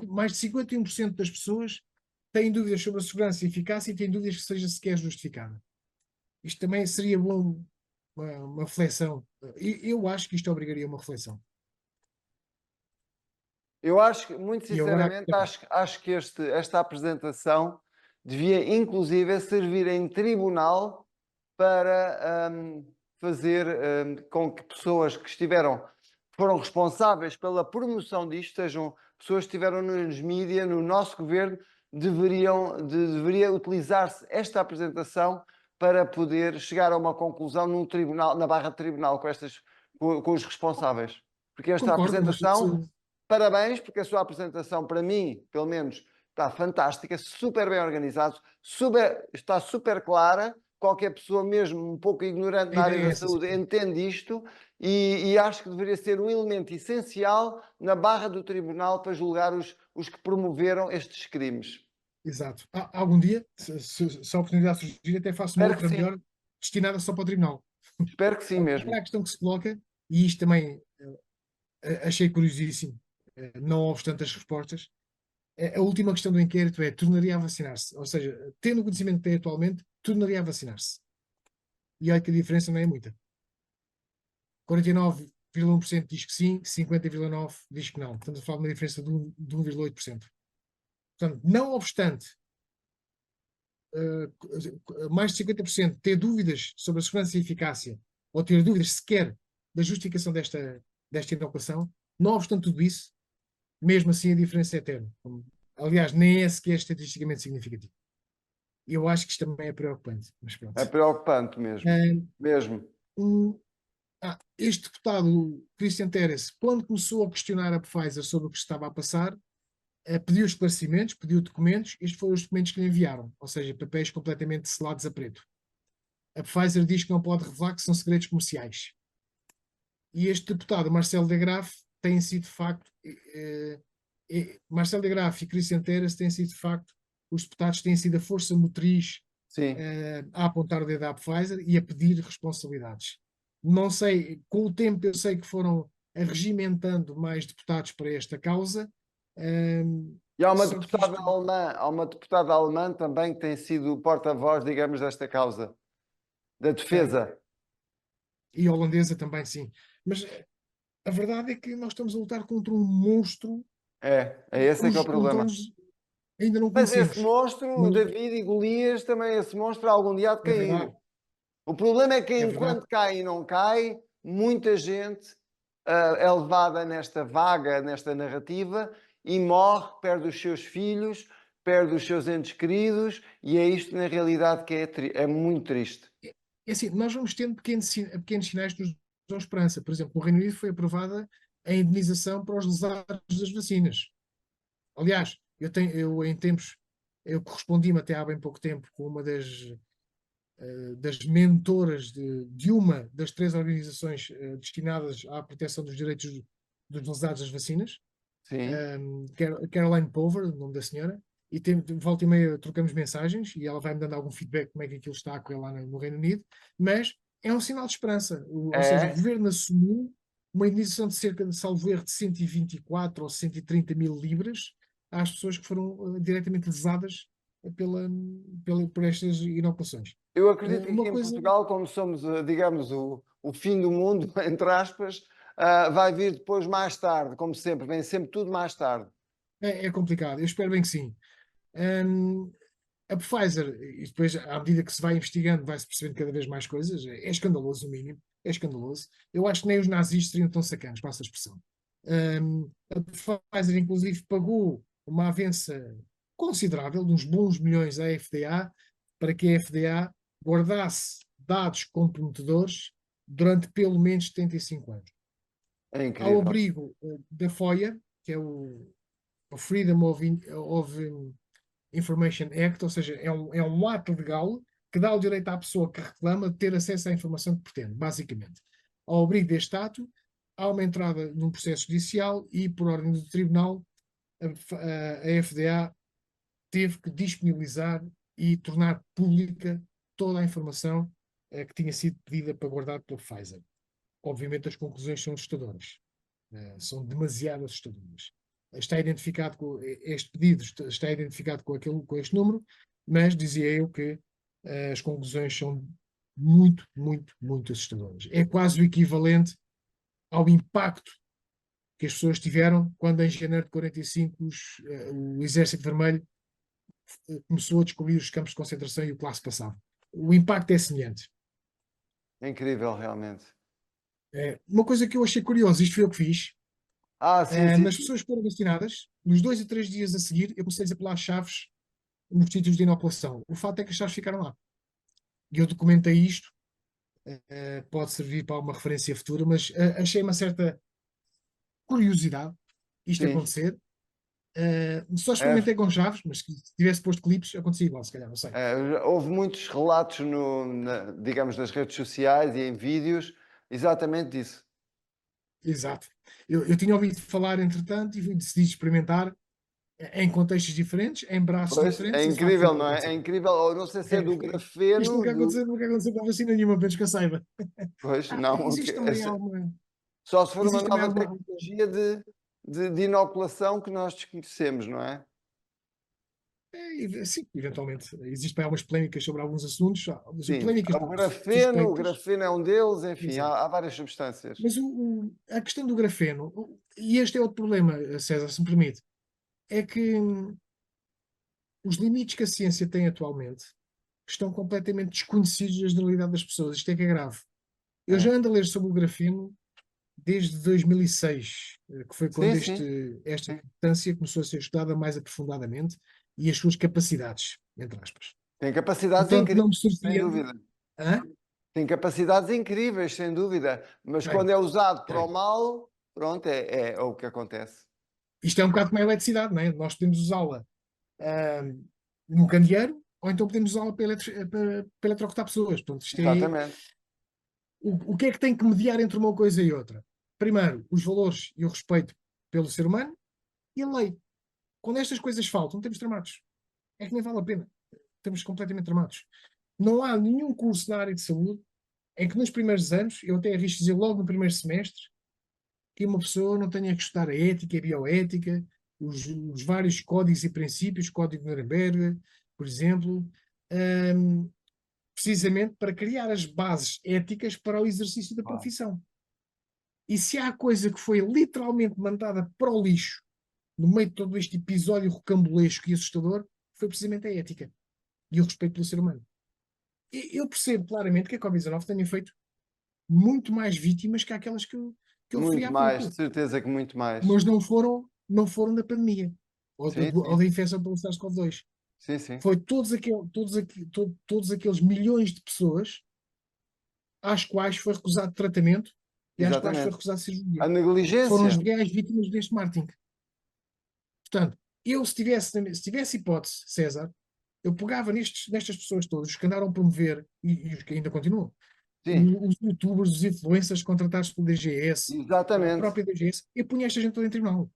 mais de 51% das pessoas têm dúvidas sobre a segurança e eficácia e têm dúvidas que seja sequer justificada. Isto também seria bom uma reflexão. Eu acho que isto obrigaria uma reflexão. Eu acho que, muito E agora, sinceramente, acho que esta apresentação devia, inclusive, servir em tribunal para fazer com que pessoas que foram responsáveis pela promoção disto, sejam pessoas que estiveram nos mídias, no nosso governo, deveria utilizar-se esta apresentação para poder chegar a uma conclusão num tribunal, na barra de tribunal com os responsáveis. Porque esta concordo, mas apresentação, parabéns, porque a sua apresentação, para mim, pelo menos, está fantástica, super bem organizado, está super clara. Qualquer pessoa, mesmo um pouco ignorante a na área ideia é da essa. saúde, entende isto e acho que deveria ser um elemento essencial na barra do tribunal para julgar os que promoveram estes crimes. Exato. Algum dia, se a oportunidade surgir, até faço uma Espero que outra sim. melhor, destinada só para o tribunal. Espero que sim mesmo. Agora a questão que se coloca, e isto também achei curiosíssimo, não obstante as respostas, a última questão do inquérito é: tornaria a vacinar-se? Ou seja, tendo o conhecimento que tem atualmente, tornaria a vacinar-se? E olha que a diferença não é muita. 49,1% diz que sim, 50,9% diz que não. Estamos a falar de uma diferença de 1,8%. Portanto, não obstante mais de 50% ter dúvidas sobre a segurança e eficácia, ou ter dúvidas sequer da justificação desta inoculação, não obstante tudo isso, mesmo assim a diferença é eterna. Aliás, nem é sequer estatisticamente significativo. Eu acho que isto também é preocupante, mas pronto. É preocupante mesmo. Uh, Mesmo. um, Este deputado, Christian Terres, quando começou a questionar a Pfizer sobre o que se estava a passar, pediu esclarecimentos, pediu documentos. Estes foram os documentos que lhe enviaram, ou seja, papéis completamente selados a preto. A Pfizer diz que não pode revelar que são segredos comerciais. E este deputado, Marcelo de Graaf, tem sido de facto, Marcelo de Graaf e Christian Terres têm sido de facto, os deputados têm sido a força motriz Sim. a apontar o dedo à Pfizer e a pedir responsabilidades. Não sei, com o tempo eu sei que foram arregimentando mais deputados para esta causa. E há uma Só que deputada isto. alemã, há uma deputada alemã também que tem sido porta-voz, digamos, desta causa, da Tem. defesa. E holandesa também, sim. Mas a verdade é que nós estamos a lutar contra um monstro É esse é que é o cujos problema. contornos ainda não Mas esse conhecemos. monstro, o Mas David e Golias, também esse monstro algum dia há de é cair. verdade, O problema é que é verdade. enquanto cai e não cai, muita gente é levada nesta vaga, nesta narrativa, e morre, perde os seus filhos, perde os seus entes queridos, e é isto na realidade que é muito triste. É assim, nós vamos tendo pequenos sinais que nos dão esperança. Por exemplo, no Reino Unido foi aprovada a indenização para os lesados das vacinas. Aliás, eu em tempos, eu correspondi-me até há bem pouco tempo com uma das mentoras de uma das três organizações destinadas à proteção dos direitos dos lesados das vacinas, Sim, Caroline Pover, o nome da senhora, e volta e meia trocamos mensagens e ela vai-me dando algum feedback como é que aquilo está a correr lá no Reino Unido, mas é um sinal de esperança. Ou seja, o é. governo assumiu uma indenização de cerca de, salvo erro, de 124 ou 130 mil libras às pessoas que foram diretamente lesadas por estas inoculações. Eu acredito que aqui Uma em coisa Portugal, como somos, digamos, o fim do mundo, entre aspas, vai vir depois mais tarde, como sempre, vem sempre tudo mais tarde. é complicado, eu espero bem que sim. Hum, a Pfizer, e depois, à medida que se vai investigando, vai-se percebendo cada vez mais coisas. É escandaloso, o mínimo. É escandaloso. Eu acho que nem os nazis seriam tão sacanos, passa a expressão. A Pfizer, inclusive, pagou uma avança considerável, de uns bons milhões à FDA, para que a FDA guardasse dados comprometedores durante pelo menos 75 anos. É Ao incrível. abrigo da FOIA, que é o Freedom of Information Act, ou seja, é um ato legal que dá o direito à pessoa que reclama de ter acesso à informação que pretende, basicamente. Ao abrigo deste ato, há uma entrada num processo judicial e, por ordem do tribunal, a FDA teve que disponibilizar e tornar pública toda a informação que tinha sido pedida para guardar pela Pfizer. Obviamente, as conclusões são assustadoras. São demasiado assustadoras. Está identificado com este pedido, está identificado com este número, mas dizia eu que as conclusões são muito, muito, muito assustadoras. É quase o equivalente ao impacto que as pessoas tiveram quando, em janeiro de 45, o Exército Vermelho começou a descobrir os campos de concentração e o que lá se passava. O impacto é semelhante. É incrível, realmente. Uma coisa que eu achei curiosa, isto foi eu que fiz, Sim, sim, nas sim. pessoas que foram vacinadas, nos 2 a 3 dias a seguir, eu comecei a apelar chaves nos sítios de inoculação. O fato é que as chaves ficaram lá. E eu documentei isto, pode servir para uma referência futura, mas achei uma certa curiosidade isto Sim. acontecer. Só É, experimentei com chaves, mas se tivesse posto clipes, acontecia igual, se calhar, não sei. houve muitos relatos, digamos, nas redes sociais e em vídeos, exatamente disso. Exato. Eu tinha ouvido falar, entretanto, e decidi experimentar em contextos diferentes, em braços Pois, é diferentes, e de facto foi incrível, o que não é? É aconteceu. incrível. Ou não sei se é do Isto grafeno, nunca aconteceu com a vacina nenhuma, menos que eu saiba. Pois, não. Existe também alguma. Só se for uma Existe também nova alguma. tecnologia de inoculação que nós desconhecemos, não é? Sim, eventualmente. Existem algumas polémicas sobre alguns assuntos, mas Sim, polémicas o suspeitas. grafeno é um deles, enfim, Exato. há várias substâncias. Mas a questão do grafeno, e este é outro problema, César, se me permite, é que os limites que a ciência tem atualmente estão completamente desconhecidos da generalidade das pessoas. Isto é que é grave. Eu É. já ando a ler sobre o grafeno desde 2006, que foi quando Sim, sim, esta sim. substância começou a ser estudada mais aprofundadamente e as suas capacidades, entre aspas. Tem capacidades Portanto, incríveis, não me sem surpreende. dúvida. Hã? Tem capacidades incríveis, sem dúvida, mas quando Tem, é usado para o tem. mal, pronto, é o que acontece. Isto é um bocado como a eletricidade, não é? Nós podemos usá-la ahm, no candeeiro, ou então podemos usá-la para eletrocutar pessoas. Portanto, isto é, Exatamente, o que é que tem que mediar entre uma coisa e outra? Primeiro, os valores e o respeito pelo ser humano e a lei. Quando estas coisas faltam, estamos tramados. É que nem vale a pena. Estamos completamente tramados. Não há nenhum curso na área de saúde em que nos primeiros anos, eu até arrisco dizer logo no primeiro semestre, que uma pessoa não tenha que estudar a ética, a bioética, os vários códigos e princípios, Código de Nuremberg, por exemplo, hum, precisamente para criar as bases éticas para o exercício da claro. profissão. E se há coisa que foi literalmente mandada para o lixo no meio de todo este episódio rocambolesco e assustador, foi precisamente a ética e o respeito pelo ser humano. E eu percebo claramente que a Covid-19 tenha feito muito mais vítimas que aquelas que eu referi Muito há mais, de pouco, certeza que muito mais. mas não foram da pandemia Sim, ou sim, da infecção pelo SARS-CoV-2. sim, sim, Foi todos aqueles milhões de pessoas às quais foi recusado tratamento e às quais foi exatamente. recusado cirurgia. A Foram as negligência, reais vítimas deste marketing. Portanto, eu, se tivesse hipótese, César, eu pegava nestas pessoas todas, os que andaram a promover, e os que ainda continuam, sim, os youtubers, os influencers contratados pelo DGS, pela exatamente. própria DGS, eu punha esta gente toda em tribunal.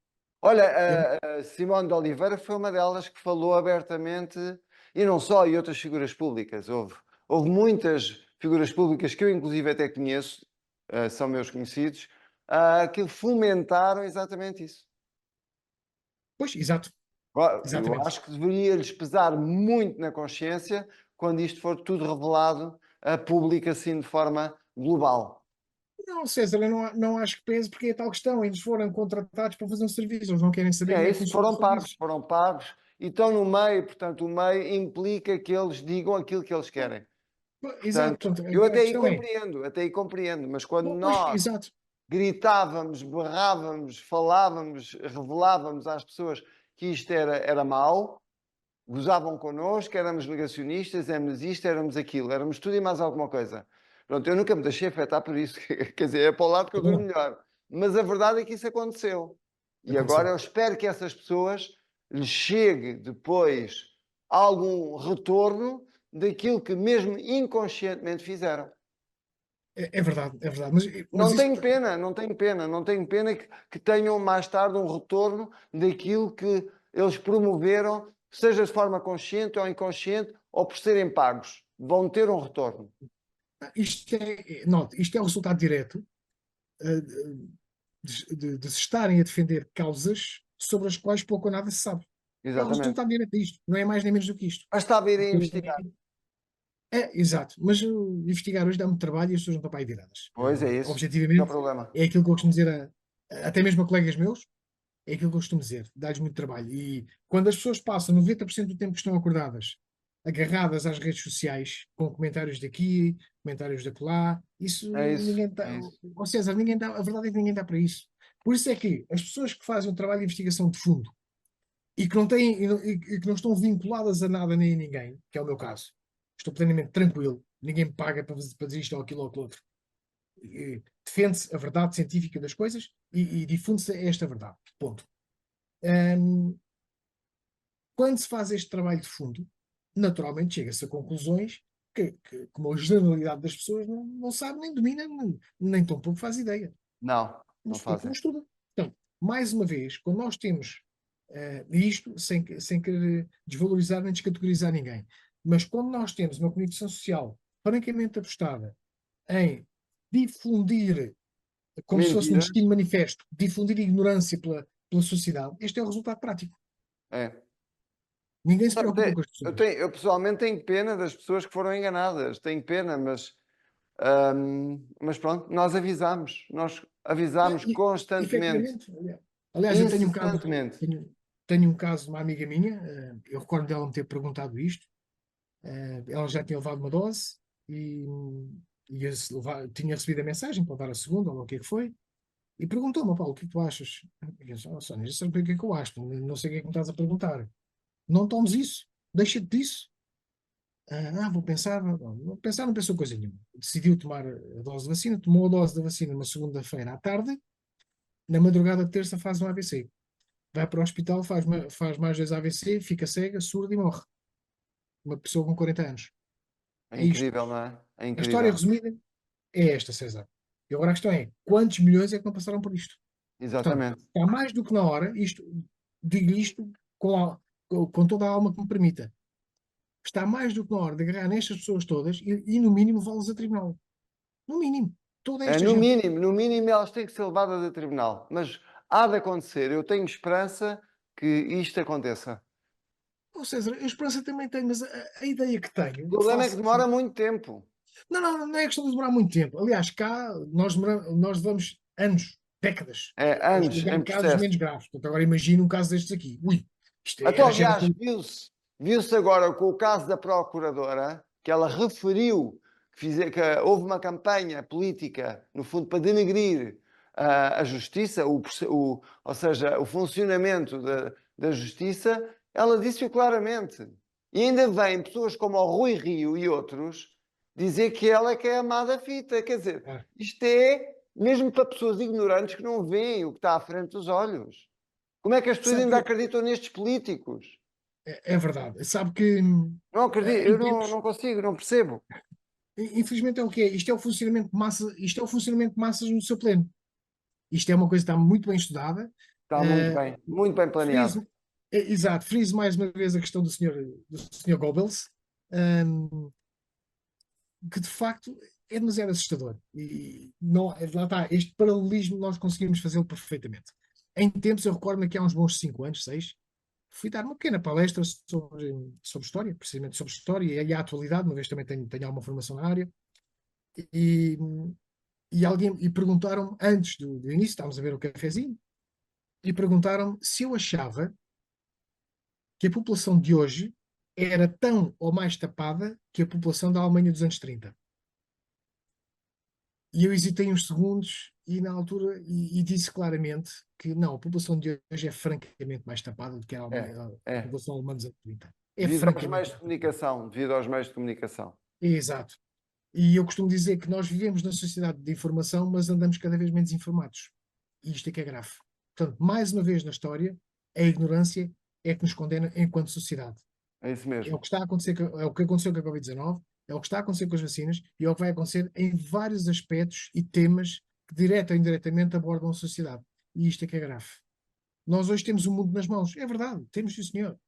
Olha, Eu, a Simone de Oliveira foi uma delas que falou abertamente, e não só, e outras figuras públicas. Houve muitas figuras públicas que eu, inclusive, até conheço, são meus conhecidos, que fomentaram exatamente isso. pois, exato, Eu exatamente. acho que deveria lhes pesar muito na consciência quando isto for tudo revelado a público, assim, de forma global. Não, César, eu não acho que pese, porque é tal questão. Eles foram contratados para fazer um serviço, eles não querem saber como É é que isso, funciona o serviço. foram pagos e estão no meio, portanto, o meio implica que eles digam aquilo que eles Bom, querem. exato, Portanto, portanto, eu a questão é, até aí compreendo, mas quando bom, pois, nós exato, gritávamos, berrávamos, falávamos, revelávamos às pessoas que isto era mau, gozavam connosco, éramos negacionistas, éramos isto, éramos aquilo, éramos tudo e mais alguma coisa. Pronto, eu nunca me deixei afetar por isso, quer dizer, é para o lado que eu também dou não, melhor. Mas a verdade é que isso aconteceu. E agora aconteceu. eu espero que essas pessoas lhes chegue depois algum retorno daquilo que mesmo inconscientemente fizeram. É verdade, mas Não isso, tenho pena, não tenho pena, não tenho pena que tenham mais tarde um retorno daquilo que eles promoveram, seja de forma consciente ou inconsciente, ou por serem pagos. Vão ter um retorno. note, isto é o resultado direto de se estarem a defender causas sobre as quais pouco ou nada se sabe. É o Exatamente. resultado direto disto, não é mais nem menos do que isto. Bastava irem Porque investigar. exato, mas investigar hoje dá muito trabalho e as pessoas não estão para aí viradas. Pois é isso. É o Objetivamente, problema. é aquilo que eu costumo dizer até mesmo a colegas meus, é aquilo que eu costumo dizer, dá-lhes muito trabalho. E quando as pessoas passam 90% do tempo que estão acordadas, agarradas às redes sociais, com comentários daqui, comentários de lá, isso É isso. ninguém está. É isso. Ou César, ninguém dá, a verdade é que ninguém está para isso. Por isso é que as pessoas que fazem um trabalho de investigação de fundo e que não têm e que não estão vinculadas a nada nem a ninguém, que é o meu caso, estou plenamente tranquilo, ninguém me paga para dizer isto ou aquilo ou aquilo outro. Defende-se a verdade científica das coisas e difunde-se esta verdade. Ponto. Hum, Quando se faz este trabalho de fundo, naturalmente chega-se a conclusões como a generalidade das pessoas não sabe, nem domina, nem tão pouco faz ideia. Não, não Mas porque não fazem. estuda. Então, mais uma vez, quando nós temos isto, sem querer desvalorizar nem descategorizar ninguém, mas quando nós temos uma comunicação social francamente apostada em difundir, como se fosse um Mentiras. destino manifesto, difundir ignorância pela sociedade, este é o resultado prático. É. Ninguém se Não, preocupa com as pessoas. eu pessoalmente tenho pena das pessoas que foram enganadas. Tenho pena, mas pronto, nós avisamos E, constantemente, efetivamente, aliás, eu incessantemente. tenho um caso de uma amiga minha, eu recordo dela me ter perguntado isto, ela já tinha levado uma dose e, tinha recebido a mensagem para dar a segunda, ou o que é que foi, e perguntou-me: Paulo, o que é que tu achas? E eu disse: Sónia, já sei o que é que eu acho, não sei o que é que me estás a perguntar. Não tomes isso, deixa-te disso. Vou pensar, não pensou coisa nenhuma. Decidiu tomar a dose de vacina, tomou a dose da vacina numa segunda-feira à tarde, na madrugada de terça faz um AVC. Vai para o hospital, faz mais vezes AVC, fica cega, surda e morre. Uma pessoa com 40 anos. É É isto. incrível, não é? É A história incrível. resumida é esta, César. E agora a questão é, quantos milhões é que não passaram por isto? Portanto, Exatamente. está mais do que na hora, digo isto com toda a alma que me permita, está mais do que na hora de agarrar nestas pessoas todas e no mínimo, levá-las a tribunal. No mínimo. Toda É, esta gente. no mínimo elas têm que ser levadas a tribunal. Mas há de acontecer. Eu tenho esperança que isto aconteça. César, a esperança também tenho, mas a ideia que O tenho, problema é que demora muito tempo. não é questão de demorar muito tempo. Aliás, cá nós levamos anos, décadas, É a anos julgar em casos processo. menos graves. Portanto, agora imagina um caso destes aqui. Ui, isto Então, era aliás, geração. viu-se agora com o caso da Procuradora, que ela referiu que houve uma campanha política, no fundo, para denegrir a justiça, ou seja, o funcionamento da justiça, ela disse-o claramente. E ainda vêm pessoas como o Rui Rio e outros dizer que ela é que é a amada fita. Quer dizer, Ah, isto é mesmo para pessoas ignorantes que não veem o que está à frente dos olhos. Como é que as pessoas ainda sabe, acreditam nestes políticos? é verdade. Sabe que Não acredito, eu em não, tempos, não consigo, não percebo. infelizmente é o que é. Isto é o funcionamento de massa, isto é o funcionamento de massas no seu pleno. Isto é uma coisa que está muito bem estudada. Está Uh, muito bem planeado. friso, exato, friso mais uma vez a questão do senhor Goebbels, um, que de facto é demasiado assustador. E não, lá está, este paralelismo nós conseguimos fazê-lo perfeitamente. Em tempos, eu recordo-me que há uns bons 5 anos, 6, fui dar uma pequena palestra sobre história, precisamente sobre história e a atualidade, uma vez também tenho alguma formação na área, e, e perguntaram-me, antes do início, estávamos a ver o cafezinho, e perguntaram-me se eu achava que a população de hoje era tão ou mais tapada que a população da Alemanha dos anos 30. E eu hesitei uns segundos e na altura e disse claramente que não, a população de hoje é francamente mais tapada do que a, É, Alemanha, a é. população alemã dos anos 30. É Devido aos francamente meios de mais tapada. comunicação, devido aos meios de comunicação. É exato. E eu costumo dizer que nós vivemos na sociedade de informação, mas andamos cada vez menos informados. E isto é que é grave. Portanto, mais uma vez na história, a ignorância é que nos condena enquanto sociedade. É isso É o mesmo. que está a acontecer, é o que aconteceu com a Covid-19, é o que está a acontecer com as vacinas e é o que vai acontecer em vários aspectos e temas que, direta ou indiretamente, abordam a sociedade. E isto é que é grave. Nós hoje temos o mundo nas mãos. É verdade, temos, sim, senhor.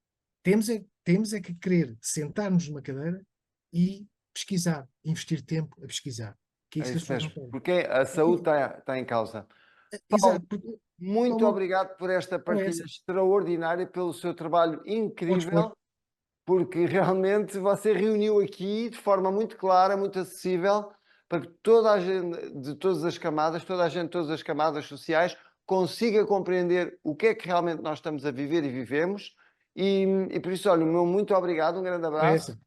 Temos é que querer sentar-nos numa cadeira e pesquisar, investir tempo a pesquisar. Que é É isso que as isso pessoas não mesmo. querem. Porque a saúde está em causa. Paulo, Exato, porque muito Paulo, obrigado por esta não é partilha essa. extraordinária, pelo seu trabalho Pode expor. incrível, porque realmente você reuniu aqui de forma muito clara, muito acessível, para que toda a gente de todas as camadas, toda a gente de todas as camadas sociais consiga compreender o que é que realmente nós estamos a viver e vivemos. E por isso, olha, o meu muito obrigado, um grande É abraço essa.